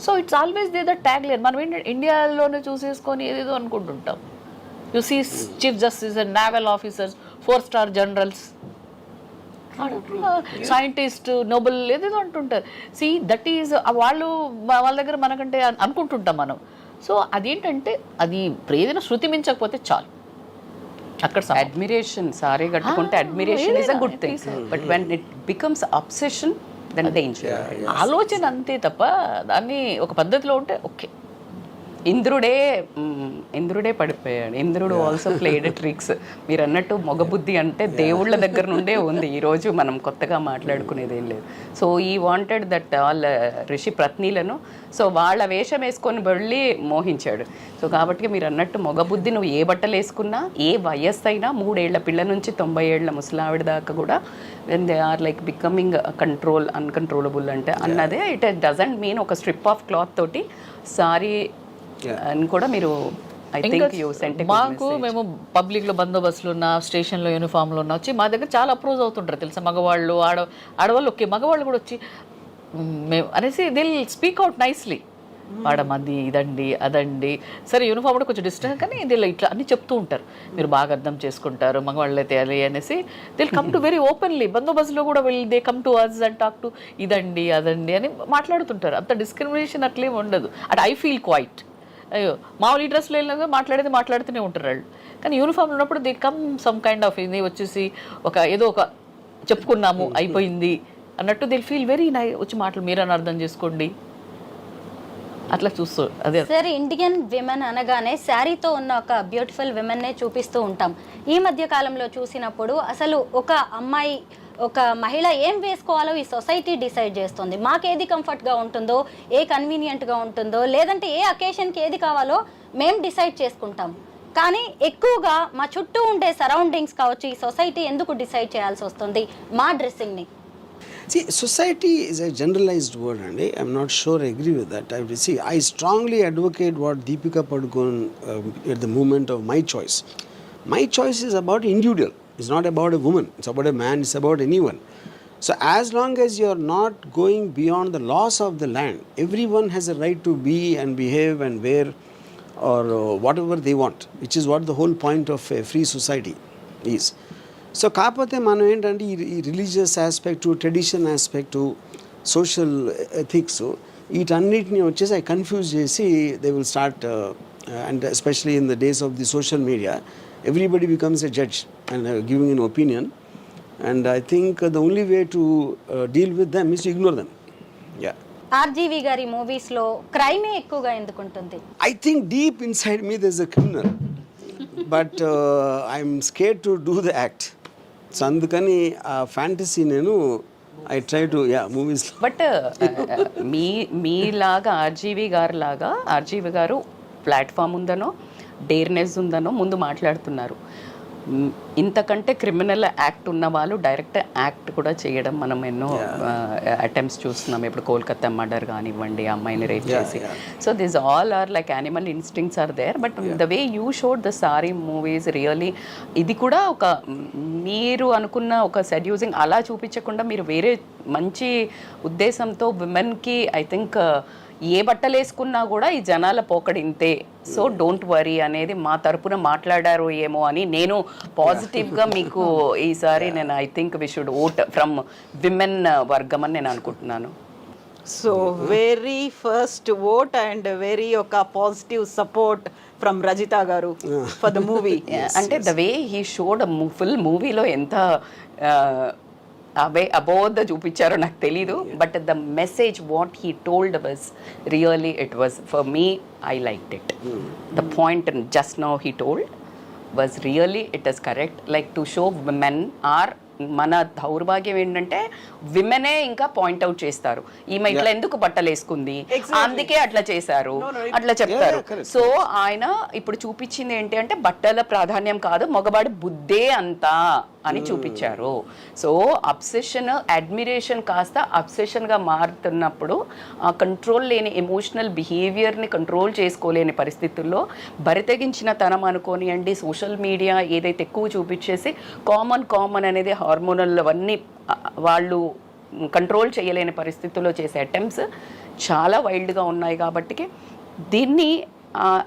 [SPEAKER 4] So it's always there, the tagline. మనం ఇండియాలోనే చూసేసుకొని ఏదేదో అనుకుంటుంటాం. You see chief justice and naval officers, 4-star generals, scientist, Nobel ఏదేదో అంటుంటారు. See, that is వాళ్ళ దగ్గర మనకంటే అనుకుంటుంటాం మనం. సో అదేంటంటే అది ఏదైనా శృతి మించకపోతే చాలు. అక్కడ
[SPEAKER 8] అడ్మిరేషన్, సారీ కట్టుకుంటే admiration is a good thing, but when it becomes obsession then danger.
[SPEAKER 4] ఆలోచన అంతే తప్ప దాన్ని ఒక పద్ధతిలో ఉంటే ఓకే.
[SPEAKER 8] ఇంద్రుడే పడిపోయాడు. ఇంద్రుడు ఆల్సో ప్లేడ్ ట్రిక్స్. మీరు అన్నట్టు మొగబుద్ధి అంటే దేవుళ్ళ దగ్గర నుండే ఉంది. ఈరోజు మనం కొత్తగా మాట్లాడుకునేది ఏం లేదు. సో ఈ వాంటెడ్ దట్ ఆల్ ఋషి పత్నీలను, సో వాళ్ళ వేషం వేసుకొని వెళ్ళి మోహించాడు. సో కాబట్టి మీరు అన్నట్టు మొగబుద్ధి, నువ్వు ఏ బట్టలు వేసుకున్నా, ఏ వయస్సు అయినా, 3 ఏళ్ల పిల్ల నుంచి 90 ఏళ్ల ముసలావిడ దాకా కూడా when they are like becoming uncontrollable అంటే అన్నదే. ఇట్ డజంట్ మీన్ ఒక స్ట్రిప్ ఆఫ్ క్లాత్ తోటి సారీ అని కూడా మీరు
[SPEAKER 4] మాకు మేము పబ్లిక్లో బందోబస్తులు ఉన్న, స్టేషన్లో యూనిఫామ్లో ఉన్న వచ్చి మా దగ్గర చాలా అప్రోజ్ అవుతుంటారు తెలుసా. మగవాళ్ళు, ఆడవాళ్ళు ఓకే, మగవాళ్ళు కూడా వచ్చి మేము అనేసి దే స్పీక్ అవుట్ నైస్లీ. వాడమంది ఇదండి అదండి, సరే యూనిఫామ్ కూడా కొంచెం డిస్టెన్స్, కానీ దీనిలో ఇట్లా అన్నీ చెప్తూ ఉంటారు. మీరు బాగా అర్థం చేసుకుంటారు, మగవాళ్ళు అయితే అది అనేసి they come to very openly. బందోబస్తులో కూడా they come to us and talk to ఇదండి అదండి అని మాట్లాడుతుంటారు. అంత డిస్క్రిమినేషన్ అట్లేం ఉండదు. అట్ ఐ ఫీల్ క్వైట్ అయ్యో మామూలు ఈ డ్రెస్లో వెళ్ళినా మాట్లాడుతూనే ఉంటారు వాళ్ళు. కానీ యూనిఫామ్ ఉన్నప్పుడు they come some kind of ఇది వచ్చేసి ఏదో ఒక చెప్పుకున్నాము అయిపోయింది అన్నట్టు దే ఫీల్ వెరీ వచ్చి మాటలు మీరని అర్థం చేసుకోండి అట్లా చూస్తూ అదే.
[SPEAKER 3] సార్, ఇండియన్ విమెన్ అనగానే శారీతో ఉన్న ఒక బ్యూటిఫుల్ విమెన్నే చూపిస్తూ ఉంటాం. ఈ మధ్య కాలంలో చూసినప్పుడు అసలు ఒక అమ్మాయి, ఒక మహిళ ఏం వేసుకోవాలో ఈ సొసైటీ డిసైడ్ చేస్తుంది. మాకేది కంఫర్ట్గా ఉంటుందో, ఏ కన్వీనియంట్గా ఉంటుందో, లేదంటే ఏ అకేషన్కి ఏది కావాలో మేము డిసైడ్ చేసుకుంటాం. కానీ ఎక్కువగా మా చుట్టూ ఉండే సరౌండింగ్స్ కావచ్చు, ఈ సొసైటీ ఎందుకు డిసైడ్ చేయాల్సి వస్తుంది మా డ్రెస్సింగ్ని?
[SPEAKER 6] See, society is a generalized word, and I'm not sure I agree with that. I strongly advocate what Deepika Padukone at the moment of my choice. My choice is about individual. It's not about a woman. It's about a man. It's about anyone. So as long as you're not going beyond the laws of the land, everyone has a right to be and behave and wear or whatever they want, which is what the whole point of a free society is. So కాకపోతే మనం ఏంటంటే ఈ religious aspect, tradition aspect, social ethics వీటన్నిటిని వచ్చేసి అవి కన్ఫ్యూజ్ చేసి they will start and especially in the days of the social media everybody becomes a judge and giving an opinion and I think the only way to deal with them is to ignore them. Yeah.
[SPEAKER 3] RGV గారి మూవీస్లో క్రైమే ఎక్కువగా ఎందుకుంటుంది?
[SPEAKER 6] I think deep inside me there is a criminal but I'm scared to do the act. So అందుకని ఆ ఫ్యాంటసీ నేను I try to movies.
[SPEAKER 8] But మీలాగా ఆర్జీవి గారు ప్లాట్ఫామ్ ఉందనో డేర్నెస్ ఉందనో ముందు మాట్లాడుతున్నారు. ఇంతకంటే క్రిమినల్ యాక్ట్ ఉన్న వాళ్ళు డైరెక్ట్ యాక్ట్ కూడా చేయడం మనం ఎన్నో అటెంప్ట్స్ చూస్తున్నాం. ఇప్పుడు కోల్కతా మర్డర్ కానివ్వండి, అమ్మాయిని రేప్ చేసి. So this all are like animal instincts are there. But the way you showed the Saree movies really, ఇది కూడా ఒక మీరు అనుకున్న ఒక సెడ్యూసింగ్ అలా చూపించకుండా మీరు వేరే మంచి ఉద్దేశంతో విమెన్కి ఐ థింక్ ఏ బట్టలు వేసుకున్నా కూడా ఈ జనాల పోకడింతే, సో డోంట్ వరీ అనేది మా తరపున మాట్లాడారు ఏమో అని నేను పాజిటివ్గా మీకు ఈసారి నేను I think we should vote from women వర్గం అని నేను అనుకుంటున్నాను.
[SPEAKER 1] So very first vote and very ఒక positive support from Rajitha garu for the movie.
[SPEAKER 8] అంటే the way he showed full మూవీలో ఎంత అబోధ చూపించారో నాకు తెలీదు. But the message what he told was really it was for me I liked it. The point just now he told was really it is correct. Like to show women are, మన దౌర్భాగ్యం ఏంటంటే విమెనే ఇంకా పాయింట్అవుట్ చేస్తారు, ఈమె ఇట్లా ఎందుకు బట్టలు వేసుకుంది, అందుకే అట్లా చేశారు అట్లా చెప్తారు. సో ఆయన ఇప్పుడు చూపించింది ఏంటి అంటే బట్టల ప్రాధాన్యం కాదు, మగవాడి బుద్ధే అంతా అని చూపించారు. సో అబ్సెషన్, అడ్మిరేషన్ కాస్త అబ్సెషన్గా మారుతున్నప్పుడు ఆ కంట్రోల్ లేని ఎమోషనల్ బిహేవియర్ని కంట్రోల్ చేసుకోలేని పరిస్థితుల్లో బరితెగించిన తనం అనుకోనియండి, సోషల్ మీడియా ఏదైతే ఎక్కువ చూపించేసి కామన్ అనేది హార్మోనల్ అవన్నీ వాళ్ళు కంట్రోల్ చేయలేని పరిస్థితుల్లో చేసే అటెంప్ట్స్ చాలా వైల్డ్గా ఉన్నాయి. కాబట్టి దీన్ని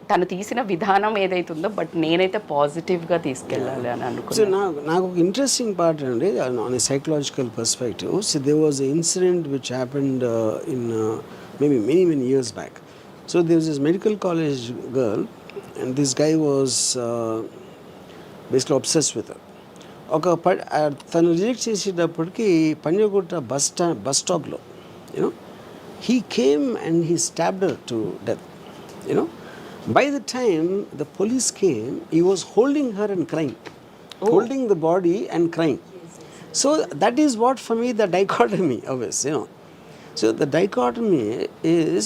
[SPEAKER 8] తను తీసిన విధానం ఏదైతుందో బట్ నేనైతే పాజిటివ్గా తీసుకెళ్ళాలి అని అనుకున్నాను.
[SPEAKER 6] నాకు ఒక ఇంట్రెస్టింగ్ పార్ట్ అండి on a psychological perspective. So there was a incident which happened in maybe many years back. So there was this medical college girl and this guy was basically obsessed with her. తను రిజెక్ట్ చేసేటప్పటికి పంజగుట్ట బస్ స్టాప్లో you know he came and he stabbed her to death. You know by the time the police came, he was holding her and crying, holding the body and crying. So that is what for me the dichotomy always, you know. So the dichotomy is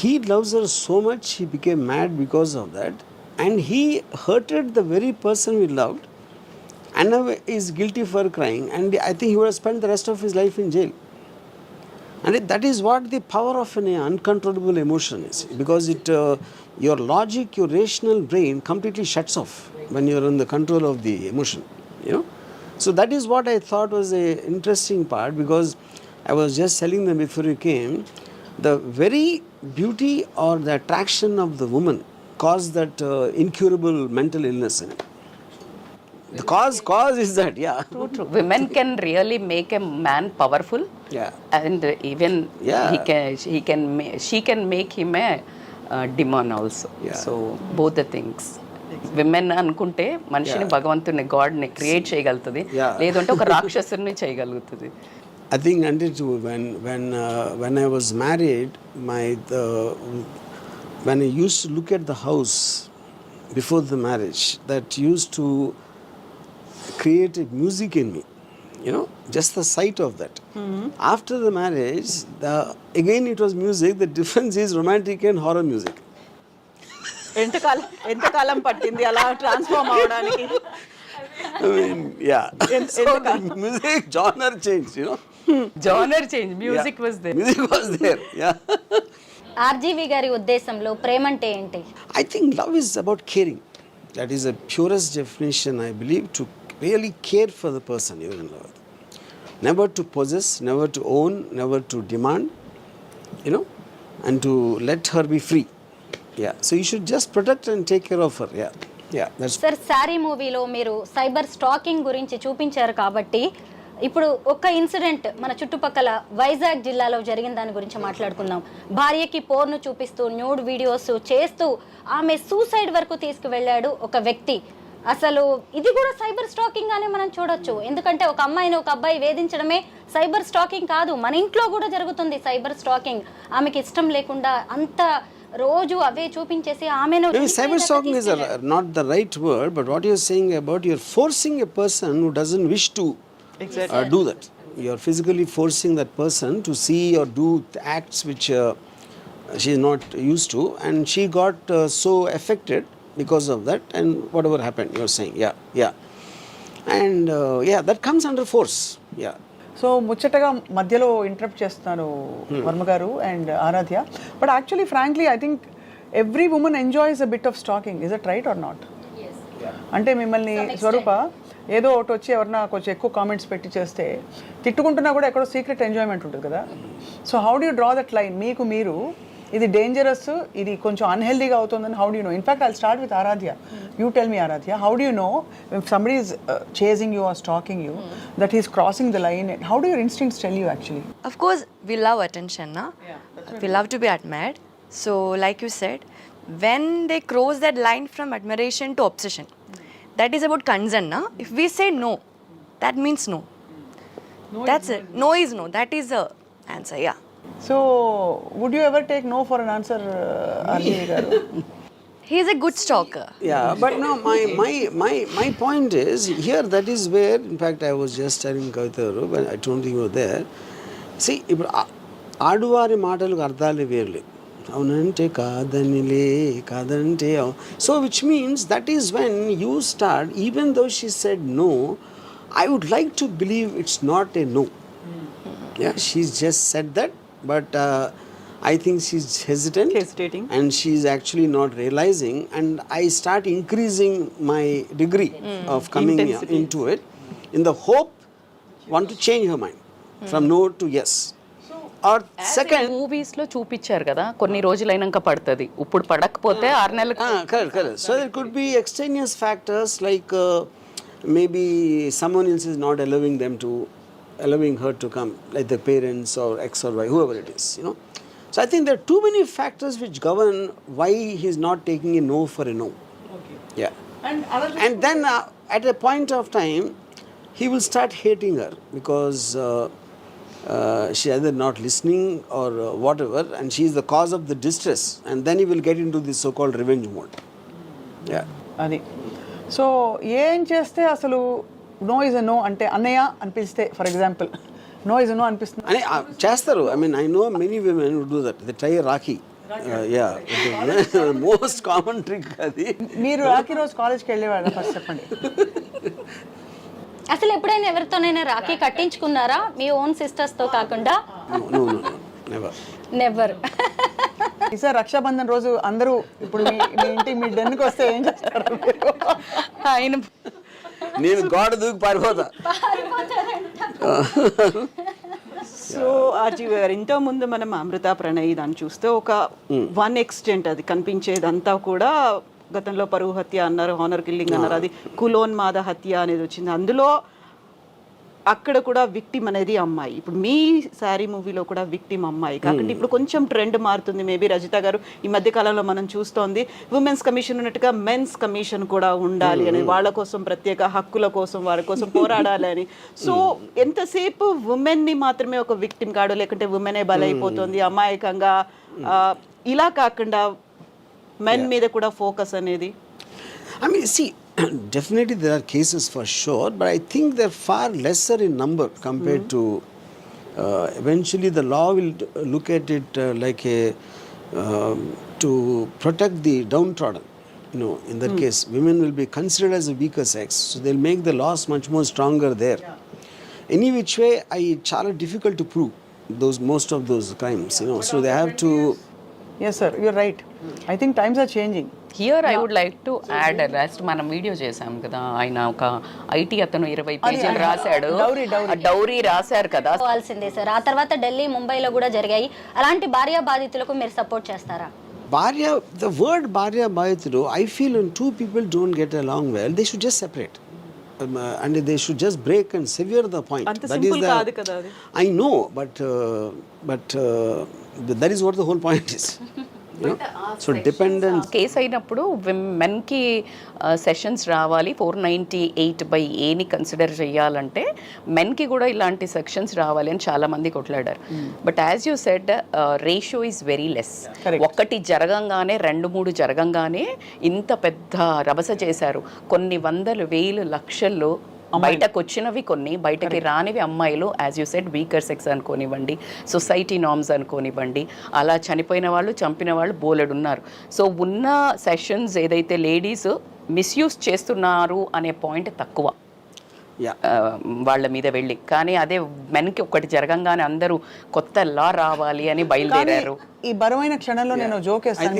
[SPEAKER 6] he loves her so much, he became mad because of that, and he hurted the very person he loved, and now is guilty for crying, and I think he would have spent the rest of his life in jail. And that is what the power of an uncontrollable emotion is, because it your logic, your rational brain completely shuts off when you are in the control of the emotion, you know. So that is what I thought was a interesting part, because I was just telling them before you came, the very beauty or the attraction of the woman caused that incurable mental illness in it. The cause is that, yeah.
[SPEAKER 8] True. Women can really make a man powerful.
[SPEAKER 6] Yeah.
[SPEAKER 8] And even she can make him a demon also. So both the things. Women అనుకుంటే మనిషిని భగవంతుని గాడ్ని క్రియేట్ చేయగలుగుతుంది, లేదంటే ఒక రాక్షసుని చేయగలుగుతుంది.
[SPEAKER 6] I think until when I was married, when I used to look at the house before the marriage, that used to create a music in me, you know, just the sight of that. After the marriage, again it was music. The difference is romantic and horror music.
[SPEAKER 1] ఎంతకాలం పట్టింది అలా ట్రాన్స్ఫార్మ్ అవడానికి?
[SPEAKER 6] I mean, yeah. So the music genre changed, you know.
[SPEAKER 8] Genre change, music was there.
[SPEAKER 6] Music was there, yeah.
[SPEAKER 3] RGV గారి ఉద్దేశంలో ప్రేమ అంటే ఏంటి?
[SPEAKER 6] I think love is about caring. That is the purest definition, I believe, to really care for the person you're in love with. Never to possess, never to own, never to demand, you know, and to let her be free. Yeah. So you should just protect and take care of her. Yeah. Yeah. That's
[SPEAKER 3] sir, sorry మూవీలో మీరు సైబర్ స్టాకింగ్ గురించి చూపించారు కాబట్టి ఇప్పుడు ఒక ఇన్సిడెంట్ మన చుట్టుపక్కల వైజాగ్ జిల్లాలో జరిగిన దాని గురించి మాట్లాడుకుందాం. భార్యకి పోర్ను చూపిస్తూ న్యూడ్ వీడియోస్ చేస్తూ ఆమె సూసైడ్ వరకు తీసుకువెళ్ళాడు ఒక వ్యక్తి. అసలు ఇది కూడా సైబర్ స్టాకింగ్ అనే మనం చూడొచ్చు. ఎందుకంటే ఒక అమ్మాయిని ఒక అబ్బాయి వేధించడమే సైబర్ స్టాకింగ్ కాదు, మన ఇంట్లో కూడా జరుగుతుంది సైబర్ స్టాకింగ్. ఆమెకి ఇష్టం లేకుండా అంత రోజు అవే చూపించేసి ఆమెను.
[SPEAKER 6] maybe cyber stalking is not the right word, but what you're saying about you're forcing a person who doesn't wish to do that. You're physically forcing that person to see or do acts which she is not used to, and she got so affected because of that, and whatever happened, you're saying. And yeah, that comes under force. Yeah.
[SPEAKER 2] So ముచ్చటగా మధ్యలో ఇంటరప్ట్ చేస్తున్నాను Varma garu and Aradhya, but actually frankly I think every woman enjoys a bit of stalking. Is it right or not? అంటే మిమ్మల్ని స్వరూప ఏదో ఒకటి వచ్చి ఎవరన్నా కొంచెం ఎక్కువ కామెంట్స్ పెట్టి చేస్తే తిట్టుకుంటున్నా కూడా ఎక్కడో సీక్రెట్ ఎంజాయ్మెంట్ ఉంటుంది కదా. So how do you draw that line? మీకు మీరు ఇది డేంజరస్, ఇది కొంచెం అన్హెల్దీగా అవుతుందని how do you know? In fact I'll start with Aradhya. You tell me Aradhya, how do you know if somebody is chasing you or stalking you that he's crossing the line? How do your instincts tell you actually?
[SPEAKER 5] Of course, we love attention, na? We love to be admired. So, like you said, when they cross that line from admiration to obsession, that is about concern, na? If we say no, that means no. That's it. No is no. That is the answer, yeah.
[SPEAKER 2] So, would you ever take no for an answer, RGV garu?
[SPEAKER 5] He is a good stalker.
[SPEAKER 6] Yeah, but no, my point is here. That is where, in fact, I was just telling Kavitaru when I don't think you were there. See, ఇప్పుడు ఆడువారి మాటలకు అర్థాలు వేర్లే. అవునంటే కాదనిలే, కాదంటే so which means that is when you start, even though she said no, I would like to believe it's not a no. Yeah, she's just said that, but I think she's hesitating, and she's actually not realizing, and I start increasing my degree of coming into it in the hope want to change her mind from no to yes. Or second,
[SPEAKER 8] movies లో చూపించారు కదా, కొన్ని రోజులైనాక పడుతుంది, ఇప్పుడు పడకపోతే 6 నెలలకు.
[SPEAKER 6] correct. So there could be extraneous factors like maybe someone else is not allowing her to come, like the parents or X or Y, whoever it is, you know. So I think there are too many factors which govern why he's not taking a no for a no. Okay. Yeah. And then at a point of time, he will start hating her because she's either not listening or whatever, and she's the cause of the distress. And then he will get into this so-called revenge mode. Yeah.
[SPEAKER 2] అది. సో ఏం చేస్తే అసలు నో ఇస్ అ నో అంటే అన్నయ్య అనిపిస్తే, for example no is no అనిపిస్తుంది
[SPEAKER 6] అని చేస్తారు. I mean I know many women would do that. They try rakhi. Yeah, most common trick అది.
[SPEAKER 2] మీరు రాఖీ రోజు కాలేజ్కి వెళ్ళేవాళ్ళ? ఫస్ట్ చెప్పండి.
[SPEAKER 3] అసలు ఎప్పుడైనా ఎవరితోనైనా రాఖీ కట్టించుకున్నారా మీ ఓన్ సిస్టర్స్ తో కాకుండా?
[SPEAKER 6] No
[SPEAKER 3] never.
[SPEAKER 2] ఈసారి రక్షాబంధన్ రోజు అందరూ ఇప్పుడు మీ ఇంటికి మీ డెన్కి వస్తే ఏం చేస్తారు?
[SPEAKER 8] ఆయన
[SPEAKER 6] నేను గోడ దూకి పారిపోతా.
[SPEAKER 1] సో ఆర్జీవి గారు, ఇంతకుముందు మనం అమృత ప్రణయ్ దాన్ని చూస్తే ఒక వన్ ఎక్స్టెంట్ అది కనిపించేదంతా కూడా గతంలో పరువు హత్య అన్నారు, హానర్ కిల్లింగ్ అన్నారు, అది కులోన్మాద హత్య అనేది వచ్చింది. అందులో అక్కడ కూడా విక్టిమ్ అనేది అమ్మాయి. ఇప్పుడు మీ శారీ మూవీలో కూడా విక్టిమ్ అమ్మాయి కాబట్టి ఇప్పుడు కొంచెం ట్రెండ్ మారుతుంది. మేబీ రజిత గారు ఈ మధ్య కాలంలో మనం చూస్తోంది ఉమెన్స్ కమిషన్ ఉన్నట్టుగా మెన్స్ కమిషన్ కూడా ఉండాలి అని, వాళ్ళ కోసం ప్రత్యేక హక్కుల కోసం వారి కోసం పోరాడాలి అని. సో ఎంతసేపు ఉమెన్ ని మాత్రమే ఒక విక్టిమ్ కాడు, లేకుంటే ఉమెనే బలైపోతుంది అమాయకంగా, ఇలా కాకుండా మెన్ మీద కూడా ఫోకస్ అనేది.
[SPEAKER 6] I mean, see, definitely there are cases for sure, but I think they're far lesser in number compared to. Eventually, the law will look at it like a to protect the downtrodden. You know, in that case, women will be considered as a weaker sex, so they'll make the laws much more stronger there. Any which way, it's చాలా difficult to prove most of those crimes. You know, so they have to.
[SPEAKER 2] Yes, sir, you're right. I think times are changing.
[SPEAKER 8] Here I would like to add, last మనం వీడియో చేసాం కదా, ఆయన ఒక ఐటీ అతను 20 పేజీలు రాశాడు, డౌరీ రాశారు కదా.
[SPEAKER 3] కావాల్సిందే సార్. ఆ తర్వాత ఢిల్లీ, ముంబైలో కూడా జరిగాయి. అలాంటి భార్య బాధితులకు మీరు సపోర్ట్ చేస్తారా?
[SPEAKER 6] The word Bharya Bhayaturu, I feel when two people don't get along well, they should just separate. And they should just break and sever the point. That is the, I know, but that is what the whole point is. So dependent
[SPEAKER 8] case అయినప్పుడు మెన్కి సెషన్స్ రావాలి, 498/Aని కన్సిడర్ చేయాలంటే మెన్కి కూడా ఇలాంటి సెక్షన్స్ రావాలి అని చాలా మంది కొట్లాడారు. But as you said, ratio is very less. ఒక్కటి జరగంగానే 2-3 జరగంగానే ఇంత పెద్ద రభస చేశారు. కొన్ని వందలు, వేలు, లక్షల్లో బయటకు వచ్చినవి కొన్ని, బయటకి రానివి అమ్మాయిలు. As you said, weaker sex అనుకోనివ్వండి, సొసైటీ నార్మ్స్ అనుకోనివ్వండి, అలా చనిపోయిన వాళ్ళు, చంపిన వాళ్ళు బోలెడు ఉన్నారు. సో ఉన్న సెషన్స్ ఏదైతే లేడీస్ మిస్యూజ్ చేస్తున్నారు అనే పాయింట్ తక్కువ వాళ్ళ మీద వెళ్ళి. కానీ అదే మెన్కి ఒకటి జరగంగానే అందరూ కొత్త లా రావాలి అని బయలుదేరారు.
[SPEAKER 2] ఈ బరువైన క్షణంలో నేను జోక్ వేస్తాను,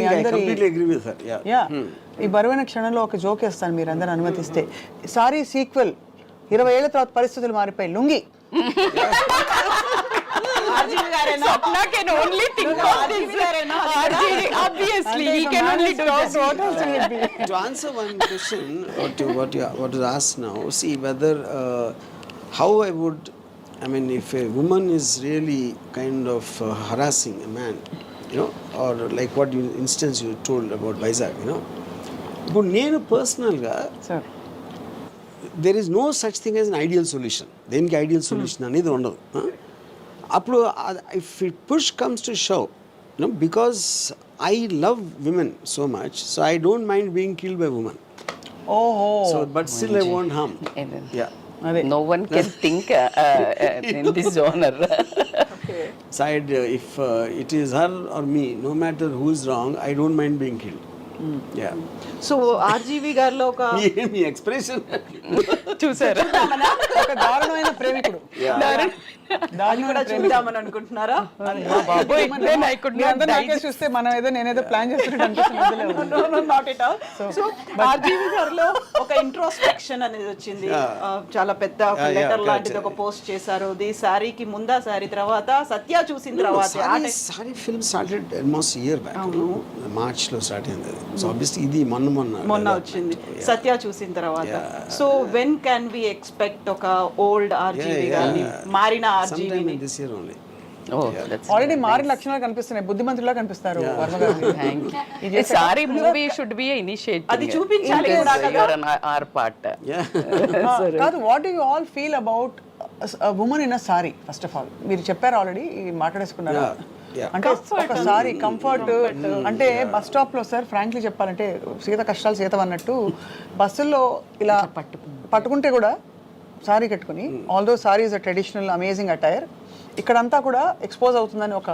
[SPEAKER 2] ఈ బరువైన క్షణంలో ఒక జోక్ వేస్తాను మీరు అందరూ అనుమతిస్తే. సారీ సీక్వెల్, 20 ఏళ్ల తర్వాత పరిస్థితులు మారిపోయి, lungi.
[SPEAKER 8] Sapna can only think of this. RGV, obviously, he can only do this.
[SPEAKER 6] To answer one question, what is asked now, see whether how I would, I mean, if a woman is really kind of harassing a man, you know, or like what instance you told about Vizag, you know. But నేను పర్సనల్గా there is no such thing as an ideal solution. దేనికి ఐడియల్ సొల్యూషన్ అనేది ఉండదు. అప్పుడు if it push comes to shove, you know, because I love women so much, so I don't mind being killed by women. So but still I won't harm. Yeah.
[SPEAKER 8] No one can think in this genre.
[SPEAKER 6] Side, if it is her or me, no matter who is wrong, I don't mind being killed. Yeah.
[SPEAKER 1] So RGV గారిలో ఒక
[SPEAKER 6] మీ ఎక్స్ప్రెషన్
[SPEAKER 8] చూసారా,
[SPEAKER 2] ఒక దారుణమైన ప్రేమికుడు,
[SPEAKER 1] దాన్ని కూడా చూద్దామని అనుకుంటున్నారా?
[SPEAKER 2] చూస్తే మనం ఏదో నేనేదో ప్లాన్ చేస్తున్నట్టు.
[SPEAKER 1] సో ఆర్జీవి గారిలో ఒక ఇంట్రోస్పెక్షన్ అనేది వచ్చింది, చాలా పెద్ద ఒక లెటర్ లాంటిది ఒక పోస్ట్ చేశారు. ఇది సారీకి ముందా, సారీ తర్వాత, సత్య చూసిన తర్వాత.
[SPEAKER 6] Saree film started almost year back, March లో స్టార్ట్ అయింది. సో ఆబ్వియస్లీ ఇది మొన్న
[SPEAKER 1] వచ్చింది సత్య చూసిన తర్వాత. So when can we expect ఒక ఓల్డ్ ఆర్జీవి గారిని, మారిన ఆర్జీవిని?
[SPEAKER 6] This year only.
[SPEAKER 2] ఆల్రెడీ మారిన లక్షణాలు కనిపిస్తున్నాయి, బుద్ధిమంతులా కనిపిస్తారు Varma garu.
[SPEAKER 8] Saree movie should be initiative,
[SPEAKER 1] అది చూపించాలి
[SPEAKER 8] ఆర్ పార్ట్.
[SPEAKER 2] కాదు, what do you all feel about woman in a sari? First of all మీరు చెప్పారు, ఆల్రెడీ మాట్లాడేసుకున్నారు. అంటే ఒక సారీ కంఫర్ట్ అంటే బస్ స్టాప్ లో సార్ ఫ్రాంక్లీ చెప్పాలంటే సీత కష్టాలు సీత అన్నట్టు బస్సుల్లో ఇలా పట్టుకుంటే కూడా సారీ కట్టుకుని, although sorry is a traditional amazing attire, ఇక్కడంతా కూడా ఎక్స్పోజ్ అవుతుందని ఒక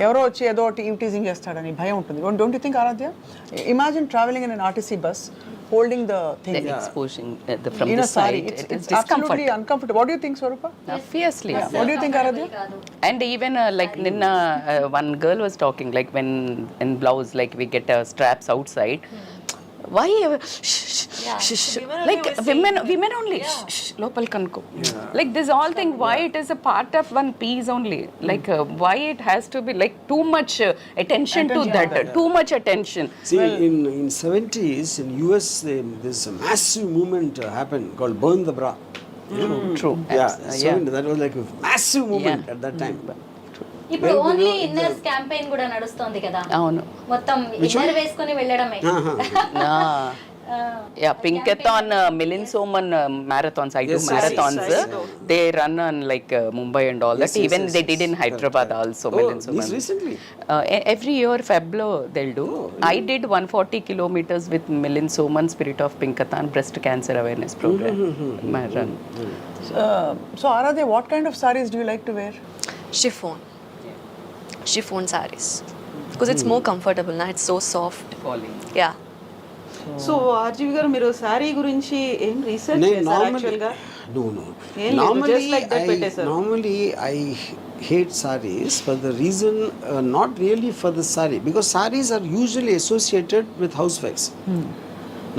[SPEAKER 2] ఎవరో వచ్చి ఏదో టీజింగ్ చేస్తాడని భయం ఉంటుంది. Don't you think Aradhya? Imagine travelling in an RTC bus holding the thing,
[SPEAKER 8] exposing from the side,
[SPEAKER 2] it's absolutely uncomfortable. What do you think, Swarupa?
[SPEAKER 8] Obviously.
[SPEAKER 2] What do you think, Aaradhya?
[SPEAKER 8] And even like ninna one girl was talking, like when in blouse, like we get straps outside, why like women only lopal kanko, like this all thing, why it is a part of one piece only, like why it has to be like too much attention to that, too much attention.
[SPEAKER 6] See, in 70s in US there's a massive movement happened called burn the bra.
[SPEAKER 8] True.
[SPEAKER 6] Yeah, so that was like a massive movement at that time.
[SPEAKER 3] ఇప్పుడు ఓన్లీ ఇన్నర్స్ క్యాంపెయిన్ కూడా నడుస్తుంది కదా,
[SPEAKER 8] అవును.
[SPEAKER 3] మొత్తం ఇన్నర్ వేసుకొని వెళ్ళడమే.
[SPEAKER 8] Yeah, Pinkathon, Milind Soman marathons. I do marathons. They run on like Mumbai and all that. Even they did in Hyderabad also. Milind Soman.
[SPEAKER 6] Recently?
[SPEAKER 8] Every year Feblo they'll do. I did 140 kilometers with Milind Soman, Spirit of Pinkathon breast cancer awareness program. My run.
[SPEAKER 2] So Aaradhya, what kind of sarees do you like to wear?
[SPEAKER 5] Chiffon sarees, because it's more comfortable now. It's so soft. Yeah.
[SPEAKER 1] So RGV గారు మీరు శారీ గురించి ఏం రీసెర్చ్ చేశారు యాక్చువల్గా?
[SPEAKER 6] No. Normally I hate sarees for the reason, not really for the saree, because sarees are usually associated with housewives.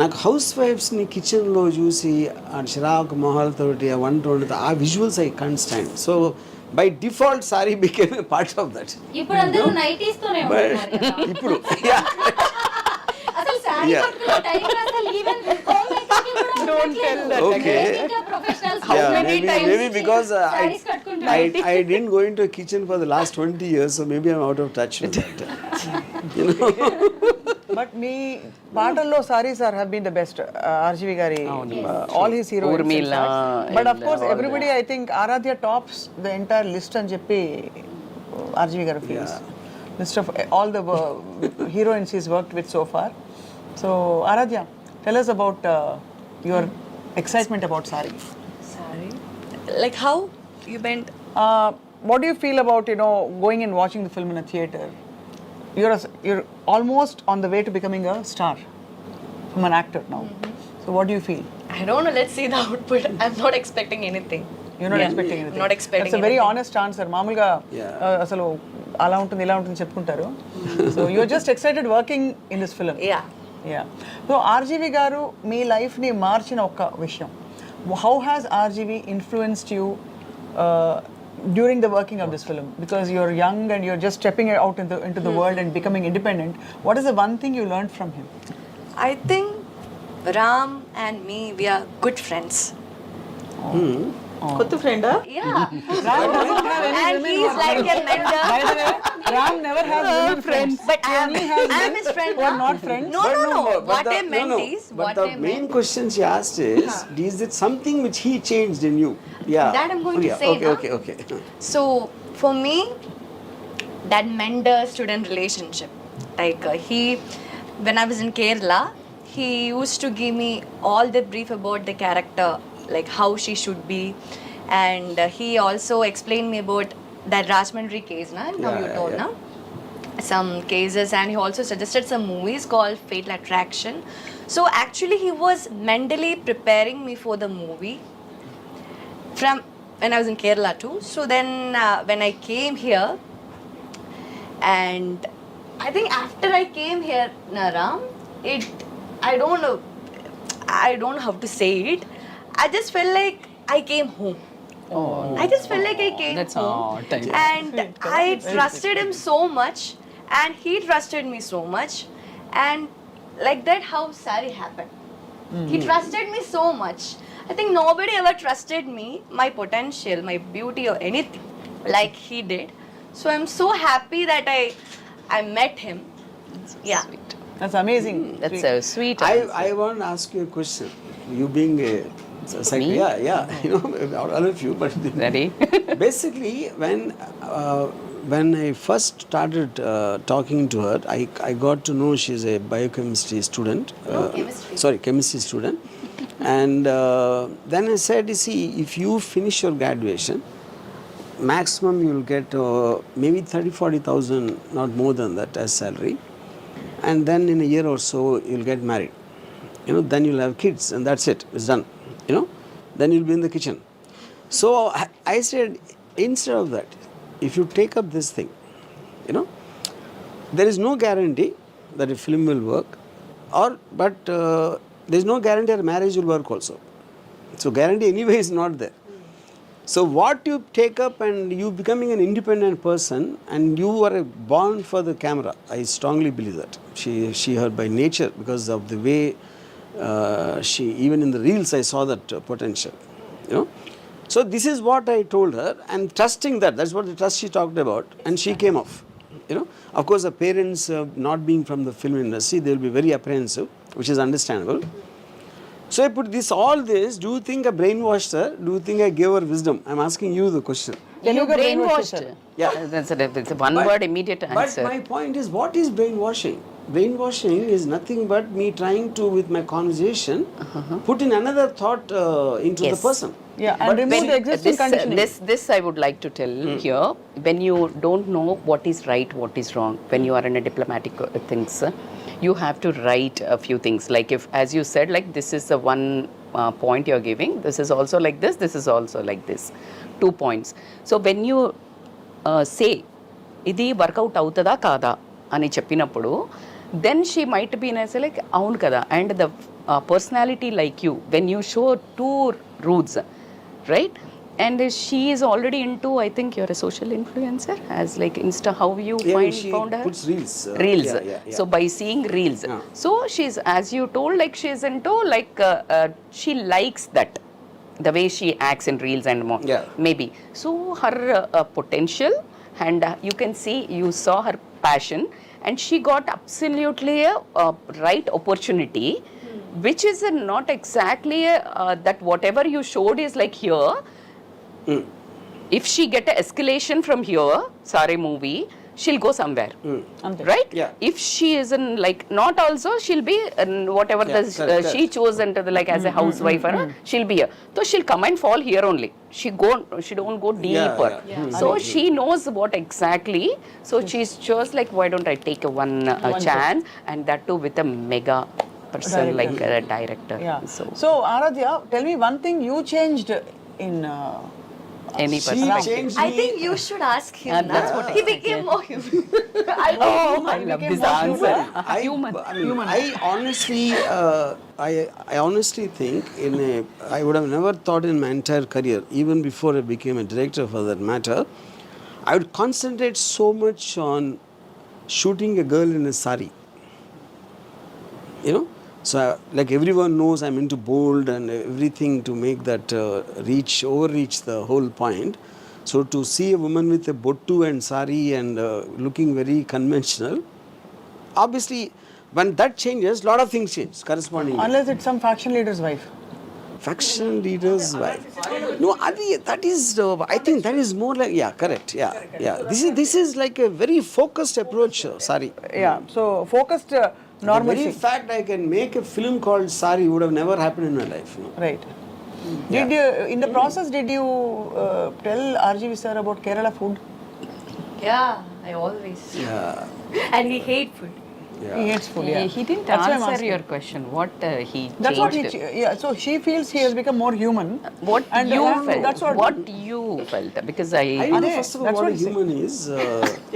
[SPEAKER 6] నాకు హౌస్ వైఫ్స్ని కిచెన్లో చూసి ఆ చిరాకు మొహాలతోటి ఆ వంట వండుతా ఆ visuals I can't stand. So by default sorry became a part of that.
[SPEAKER 3] ఇప్పుడు అందరూ నైటీస్ తోనే ఉంటున్నారు కదా.
[SPEAKER 6] ఇప్పుడు
[SPEAKER 3] అసలు సారీ కట్టుకునే టైం అసలు ఈవెన్ హోమ్ మేకర్కి కూడా
[SPEAKER 8] Don't tell that.
[SPEAKER 6] Okay.
[SPEAKER 3] Professionals
[SPEAKER 6] maybe because I didn't go into a kitchen for the last 20 years, so maybe I'm out of touch with that. You know.
[SPEAKER 2] But me పాటల్లో sarees have been the best. RGV gari, all his heroines.
[SPEAKER 8] Urmila.
[SPEAKER 2] But of course everybody, I think Aaradhya tops the entire list అని చెప్పి RGV garu feels. List of all the heroines he's worked with so far. So Aaradhya, tell us about your excitement about saree.
[SPEAKER 5] Like how you went?
[SPEAKER 2] What do you feel about going and watching the film in a theater? You're almost on the way to becoming a star from an actor now. So what do you feel?
[SPEAKER 5] I don't know. Let's see the output. I'm not expecting anything.
[SPEAKER 2] You're not expecting anything.
[SPEAKER 5] Not expecting.
[SPEAKER 2] That's a very
[SPEAKER 5] anything.
[SPEAKER 2] honest answer. మామూలుగా అసలు అలా ఉంటుంది ఇలా ఉంటుంది చెప్పుకుంటారు. So you're just excited working in this film.
[SPEAKER 5] Yeah.
[SPEAKER 2] So RGV గారు మీ లైఫ్ని మార్చిన ఒక విషయం. How has RGV influenced you during the working of this film? Because you're young and you're just stepping out into the world and becoming independent. What is the one thing you learned from him?
[SPEAKER 5] I think Ram and me, we are good friends.
[SPEAKER 1] కొత్త ఫ్రెండా?
[SPEAKER 5] Yeah. And he's like a mentor.
[SPEAKER 2] By the way, Ram never has women friends.
[SPEAKER 5] But I'm his friend.
[SPEAKER 2] Who are not friends.
[SPEAKER 5] No. What I meant is,
[SPEAKER 6] But the main question she asked is it something which he changed in you? Yeah.
[SPEAKER 5] That I'm going to say.
[SPEAKER 6] Okay.
[SPEAKER 5] So for me, that mentor-student relationship, like when I was in Kerala, he used to give me all the brief about the character, like how she should be, and he also explained me about that Rajmandry case, you told, na? Some cases, and he also suggested some movies called Fatal Attraction. So actually he was mentally preparing me for the movie from when I was in Kerala too. So then when I came here, and I think after I came here, Naram, I don't know how to say it. I just felt like I came home. I just felt like I came home. And I trusted him so much, and he trusted me so much. And like that, how Sari happened. He trusted me so much. I think nobody ever trusted me, my potential, my beauty, or anything like he did. So I'm so happy that I met him. Yeah.
[SPEAKER 8] Sweet.
[SPEAKER 2] That's amazing.
[SPEAKER 8] That's so sweet.
[SPEAKER 6] I want to ask you a question. You being a all of you, but
[SPEAKER 8] Ready?
[SPEAKER 6] basically when I first started talking to her, I got to know she's a biochemistry student. Chemistry student. And then I said, you see, if you finish your graduation, maximum you will get maybe 30,000-40,000, not more than that, as salary. And then in a year or so, you'll get married. Then you'll have kids, and that's it. It's done. Then you'll be in the kitchen. So I said, instead of that, if you take up this thing, there is no guarantee that a film will work, but there is no guarantee that marriage will work also. So guarantee anyway is not there. So what you take up and you becoming an independent person, and you are born for the camera. I strongly believe that. She her by nature, because of the way she, even in the reels I saw that potential. you know. So this is what I told her, and trusting that's what the trust she talked about, and she came off, you know. Of course, the parents, not being from the film industry, they will be very apprehensive, which is understandable. So I put all this, do you think I brainwashed her? Do you think I gave her wisdom? I'm asking you the question.
[SPEAKER 8] You brainwashed.
[SPEAKER 6] Yeah.
[SPEAKER 8] That's a one word immediate answer.
[SPEAKER 6] But my point is, what is brainwashing? Brainwashing is nothing but me trying to, with my conversation, put in another thought into the
[SPEAKER 8] Yes.
[SPEAKER 6] person.
[SPEAKER 2] Yeah, and remove the existing conditioning.
[SPEAKER 8] This I would like to tell here. When you don't know what is right, what is wrong, when you are in a diplomatic things, you have to write a few things. Like if, as you said, like this is the one point you're giving, this is also like this is also like this. 2 points. So when you say, ఇది వర్కౌట్ అవుతుందా కాదా అని చెప్పినప్పుడు, then she might be like, అవును కదా. And the personality like you, when you show 2 roots, right? And she is already into, I think you're a social influencer, as like Insta, how you
[SPEAKER 6] She
[SPEAKER 8] found her?
[SPEAKER 6] puts reels.
[SPEAKER 8] Reels.
[SPEAKER 6] Yeah.
[SPEAKER 8] So by seeing reels. So she's, as you told, like she's into, like she likes that, the way she acts in reels and more.
[SPEAKER 6] Yeah.
[SPEAKER 8] Maybe. So her potential, and you can see, you saw her passion, and she got absolutely a right opportunity, which is not exactly that whatever you showed is like here. If she get an escalation from here, sorry movie, she'll go somewhere, right?
[SPEAKER 6] Yeah.
[SPEAKER 8] If she is in like not also, she'll be in whatever
[SPEAKER 6] correct.
[SPEAKER 8] she chose into the, like as a housewife, she'll be here. So she'll come and fall here only. She don't go deeper. So she knows what exactly. So she's just like, why don't I take one chance, and that too with a mega person like a director.
[SPEAKER 2] Yeah.
[SPEAKER 8] So
[SPEAKER 2] Aaradhya, tell me one thing you changed in
[SPEAKER 8] any
[SPEAKER 6] She
[SPEAKER 8] perspective.
[SPEAKER 6] changed
[SPEAKER 5] I
[SPEAKER 6] me.
[SPEAKER 5] think you should ask him.
[SPEAKER 8] That's what
[SPEAKER 5] He became more human.
[SPEAKER 8] I love this answer.
[SPEAKER 6] I honestly, I honestly think I would have never thought in my entire career, even before I became a director for that matter, I would concentrate so much on shooting a girl in a sari. You know, so like everyone knows, I'm into bold and everything to make that overreach the whole point. So to see a woman with a bottu and sari and looking very conventional, obviously when that changes, lot of things change correspondingly.
[SPEAKER 2] unless it's some faction leader's wife.
[SPEAKER 6] Faction leader's wife. No, that is. I think that is more like, yeah, correct. Yeah. This is like a very focused approach. Sorry.
[SPEAKER 2] Yeah, so focused
[SPEAKER 6] The
[SPEAKER 2] normalcy.
[SPEAKER 6] very fact I can make a film called Sari would have never happened in my life. No?
[SPEAKER 2] Right. Did you, in the process, did you tell RGV sir about Kerala food?
[SPEAKER 5] Yeah, I always.
[SPEAKER 6] Yeah.
[SPEAKER 5] And he hate food.
[SPEAKER 2] He hates food, yeah.
[SPEAKER 8] He didn't
[SPEAKER 2] That's why I'm
[SPEAKER 8] answer
[SPEAKER 2] asking.
[SPEAKER 8] your question. What he
[SPEAKER 2] That's what he,
[SPEAKER 8] changed.
[SPEAKER 2] yeah, so she feels he has become more human.
[SPEAKER 8] What
[SPEAKER 2] And
[SPEAKER 8] you
[SPEAKER 2] that's
[SPEAKER 8] felt.
[SPEAKER 2] what-
[SPEAKER 8] What you felt. Because
[SPEAKER 6] I don't know
[SPEAKER 2] Ade,
[SPEAKER 6] first of all
[SPEAKER 2] that's
[SPEAKER 6] what
[SPEAKER 2] what
[SPEAKER 6] a
[SPEAKER 2] he
[SPEAKER 6] human is.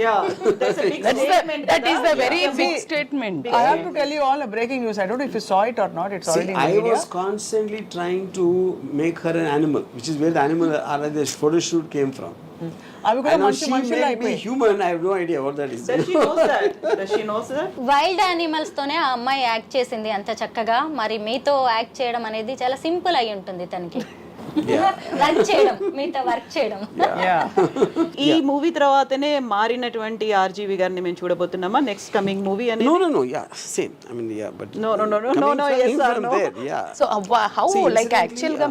[SPEAKER 1] Yeah, that's a big statement.
[SPEAKER 8] that is the very
[SPEAKER 2] See,
[SPEAKER 8] big statement.
[SPEAKER 2] I have to tell you all a breaking news. I don't know if you saw it or not. It's
[SPEAKER 6] See,
[SPEAKER 2] already in the
[SPEAKER 6] I
[SPEAKER 2] media.
[SPEAKER 6] was constantly trying to make her an animal, which is where the animal Aaradhya photo shoot came from.
[SPEAKER 2] అవి కూడా
[SPEAKER 6] And now
[SPEAKER 2] మంచి
[SPEAKER 6] she
[SPEAKER 2] మనుషులు
[SPEAKER 6] made me
[SPEAKER 2] అయిపోయి
[SPEAKER 6] human. I have no idea what that is.
[SPEAKER 1] Does she knows that? Does she knows that?
[SPEAKER 3] Wild animals తోనే ఆ అమ్మాయి యాక్ట్ చేసింది అంత చక్కగా. మరి మీతో యాక్ట్ చేయడం అనేది చాలా సింపుల్ అయి ఉంటుంది తనకి. వర్క్ చేయడం, మీతో వర్క్ చేయడం.
[SPEAKER 1] ఈ మూవీ తర్వాతనే మారినటువంటి ఆర్జీవి గారిని మేము చూడబోతున్నామా నెక్స్ట్ కమింగ్ మూవీ అనేది?
[SPEAKER 6] No. Yeah, same. I mean, yeah, but
[SPEAKER 1] No.
[SPEAKER 6] coming
[SPEAKER 1] Yes or
[SPEAKER 6] from
[SPEAKER 1] no?
[SPEAKER 6] there, yeah.
[SPEAKER 8] So how
[SPEAKER 6] See,
[SPEAKER 8] like
[SPEAKER 6] incidentally,
[SPEAKER 8] యాక్చువల్గా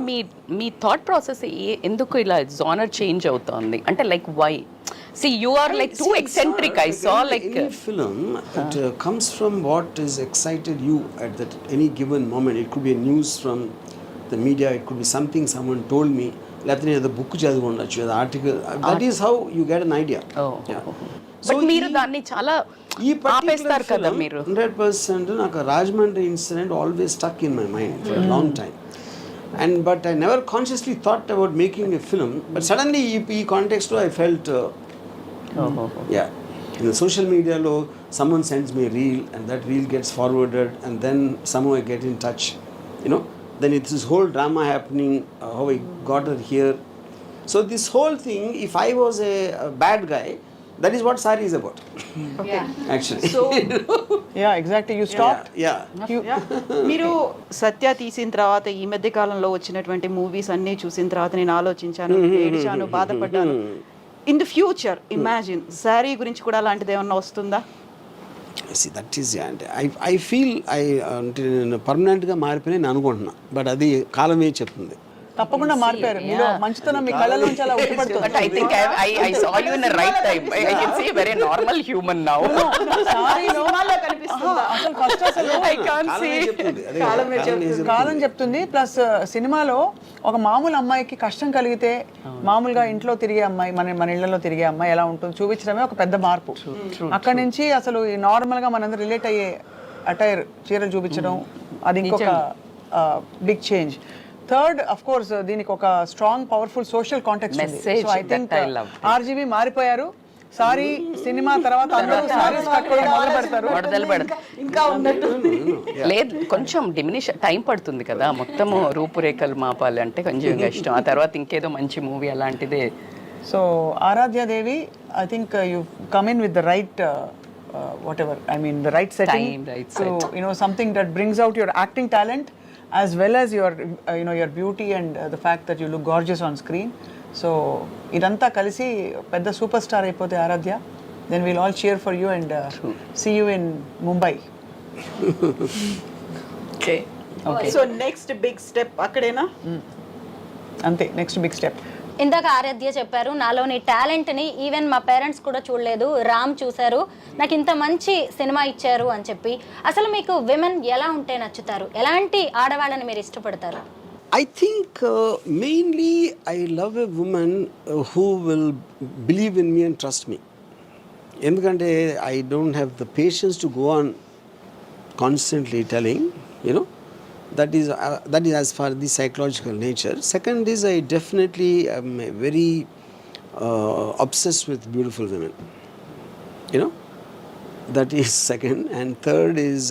[SPEAKER 8] మీ థాట్ ప్రాసెస్ ఎందుకు ఇలా జోనర్ చేంజ్ అవుతోంది అంటే like why see you are like too eccentric I saw like
[SPEAKER 6] any film it comes from what is excited you at that any given moment. It could be a news from the media, it could be something someone told me, లేకపోతే ఏదో బుక్ చదివి ఉండొచ్చు, ఏదో article. That is how you get an idea.
[SPEAKER 8] But మీరు దాన్ని చాలా
[SPEAKER 6] ఈ
[SPEAKER 8] ఆపేస్తారు కదా మీరు.
[SPEAKER 6] 100% నాకు Rajahmundry incident always stuck in my mind for long time. But I never consciously thought about making a film. But suddenly, in context, I felt, in the social media, someone sends me a reel, and that reel gets forwarded, and then somehow I get in touch. Then it's this whole drama happening, how I got her here. So this whole thing, if I was a bad guy, That is what sari is about. Actually.
[SPEAKER 1] So
[SPEAKER 2] Yeah, exactly. You stopped.
[SPEAKER 6] Yeah.
[SPEAKER 1] మీరు సత్య తీసిన తర్వాత ఈ మధ్య కాలంలో వచ్చినటువంటి మూవీస్ అన్నీ చూసిన తర్వాత నేను ఆలోచించాను, ఏడిచాను, బాధపడ్డాను. In the future imagine sari గురించి కూడా అలాంటిది ఏమన్నా వస్తుందా?
[SPEAKER 6] See, that is, and I feel అంటే నేను పర్మనెంట్గా మారిపోయి నేను అనుకుంటున్నా, బట్ అది కాలమే చెప్తుంది.
[SPEAKER 2] తప్పకుండా మారిపోయారు. మీలో మంచితనం మీ కళ్ళలోంచి అలా ఉట్టిపడుతుంది.
[SPEAKER 8] But I think I saw you in the right time. I can see a very normal human now.
[SPEAKER 2] అసలు ఫస్ట్ అసలు
[SPEAKER 8] I can't see.
[SPEAKER 2] కాలం చెప్తుంది. ప్లస్ సినిమాలో ఒక మామూలు అమ్మాయికి కష్టం కలిగితే మామూలుగా ఇంట్లో తిరిగే అమ్మాయి, మన ఇళ్లలో తిరిగే అమ్మాయి ఎలా ఉంటుంది చూపించడమే ఒక పెద్ద మార్పు. అక్కడి నుంచి అసలు నార్మల్గా మనందరూ రిలేట్ అయ్యే అటైర్ చీరలు చూపించడం అది ఇంకొక big change. Third of course దీనికి ఒక స్ట్రాంగ్ పవర్ఫుల్ సోషల్ కాంటెక్స్ట్ ఉంది. సో ఐ థింక్ ఆర్జీవీ మారిపోయారు. సారీ సినిమా తర్వాత అందరూ సారీస్ కట్టుకోవడం మొదలు పెడతారు.
[SPEAKER 1] ఇంకా ఉన్నట్టు
[SPEAKER 8] లేదు, కొంచెం డిమినిష్ టైం పడుతుంది కదా, మొత్తము రూపురేఖలు మాపాలి అంటే కొంచెం కష్టం. ఆ తర్వాత ఇంకేదో మంచి మూవీ అలాంటిదే.
[SPEAKER 2] So Aradhya Devi, I think you come in with the right whatever, I mean the right setting,
[SPEAKER 8] Time, right
[SPEAKER 2] so
[SPEAKER 8] set.
[SPEAKER 2] you know, something that brings out your acting talent as well as your you know, your beauty and the fact that you look gorgeous on screen. So idantha kalisi pedda superstar ayipothe Aaradhya, then we'll all cheer for you and see you in Mumbai.
[SPEAKER 1] Okay. So next big step అక్కడేనా?
[SPEAKER 2] ante next big step.
[SPEAKER 3] ఇందాక ఆరాధ్య చెప్పారు, నాలోని టాలెంట్ని ఈవెన్ మా పేరెంట్స్ కూడా చూడలేదు, రామ్ చూశారు, నాకు ఇంత మంచి సినిమా ఇచ్చారు అని చెప్పి. అసలు మీకు విమెన్ ఎలా ఉంటే నచ్చుతారు? ఎలాంటి ఆడవాళ్ళని మీరు ఇష్టపడతారు?
[SPEAKER 6] I think mainly I love a woman who will believe in me and trust me. Endukante I don't have the patience to go on constantly telling, you know. That is as far the psychological nature. Second is I definitely am very obsessed with beautiful women. You know, that is second. And third is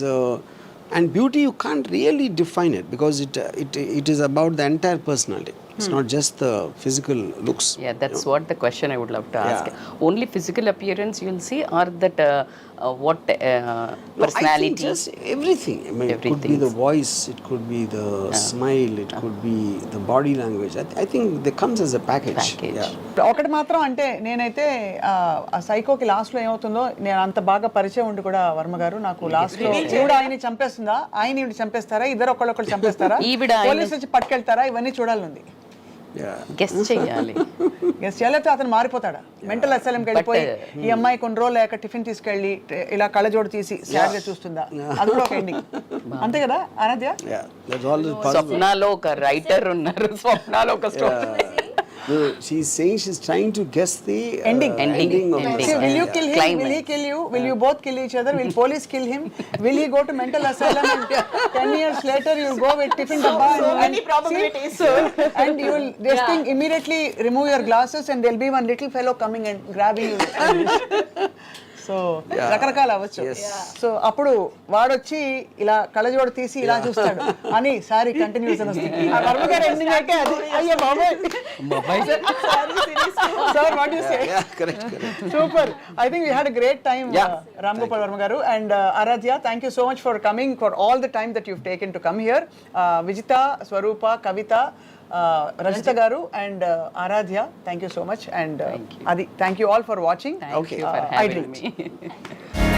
[SPEAKER 6] and beauty you can't really define it because it is about the entire personality. It's not just the physical looks.
[SPEAKER 8] Yeah, that's what the question I would love to ask. Only physical appearance you'll see, or that what personality?
[SPEAKER 6] No, I think just everything. I mean, it could be the voice, it could be the smile, it could be the body language. I think that comes as a package.
[SPEAKER 2] ఒకటి మాత్రం అంటే నేనైతే ఆ సైకోకి లాస్ట్ లో ఏమవుతుందో, నేను అంత బాగా పరిచయం ఉండి కూడా వర్మ గారు నాకు లాస్ట్ లో ఈవిడ ఆయన్ని చంపేస్తుందా, ఆయన ఈవిడ చంపేస్తారా, ఇద్దరు ఒకళ్ళొకళ్ళు చంపేస్తారా, పోలీసు వచ్చి పట్టుకెళ్తారా, ఇవన్నీ చూడాలనుంది.
[SPEAKER 8] గెస్ చేయాలి.
[SPEAKER 2] గెస్ చేయలేకపోతే అతను మారిపోతాడా, మెంటల్ అసైలంకి వెళ్ళిపోయి ఈ అమ్మాయి కొన్ని రోజులు లేక టిఫిన్ తీసుకెళ్ళి ఇలా కళ్ళజోడు తీసి సాడ్ గా చూస్తుందా, అది కూడా ఒక ఎండింగ్. అంతే కదా ఆరాధ్య?
[SPEAKER 8] స్వప్నాలో ఒక రైటర్ ఉన్నారు, స్వప్నాలో ఒక story.
[SPEAKER 6] She's saying she's trying to guess the
[SPEAKER 2] ending
[SPEAKER 6] of
[SPEAKER 2] See, will you kill him? Climax. Will he kill you? Will you both kill each other? Will police kill him? Will he go to mental asylum and 10 years later you'll go with tiffin dabba
[SPEAKER 1] so many probabilities.
[SPEAKER 2] And you will this thing immediately remove your glasses and there'll be one little fellow coming and grabbing you. So రకరకాల అవ్వచ్చు. సో అప్పుడు వాడొచ్చి ఇలా కళ్ళజోడు తీసి ఇలా చూస్తాడు అని సారీ కంటిన్యూస్ అని వస్తుంది. ఆ వర్మ గారి ఎండింగ్ అయితే అది అయ్యో బాబాయ్. Sir what you say? Super. I think we had a great time Ram Gopal Varma garu and Aaradhya. Thank you so much for coming, for all the time that you've taken to come here. Vijitha, Swaroopa, Kavitha, Rajita garu and Aaradhya, thank you so much, and Adi, thank you all for watching.
[SPEAKER 8] Thank you for having me.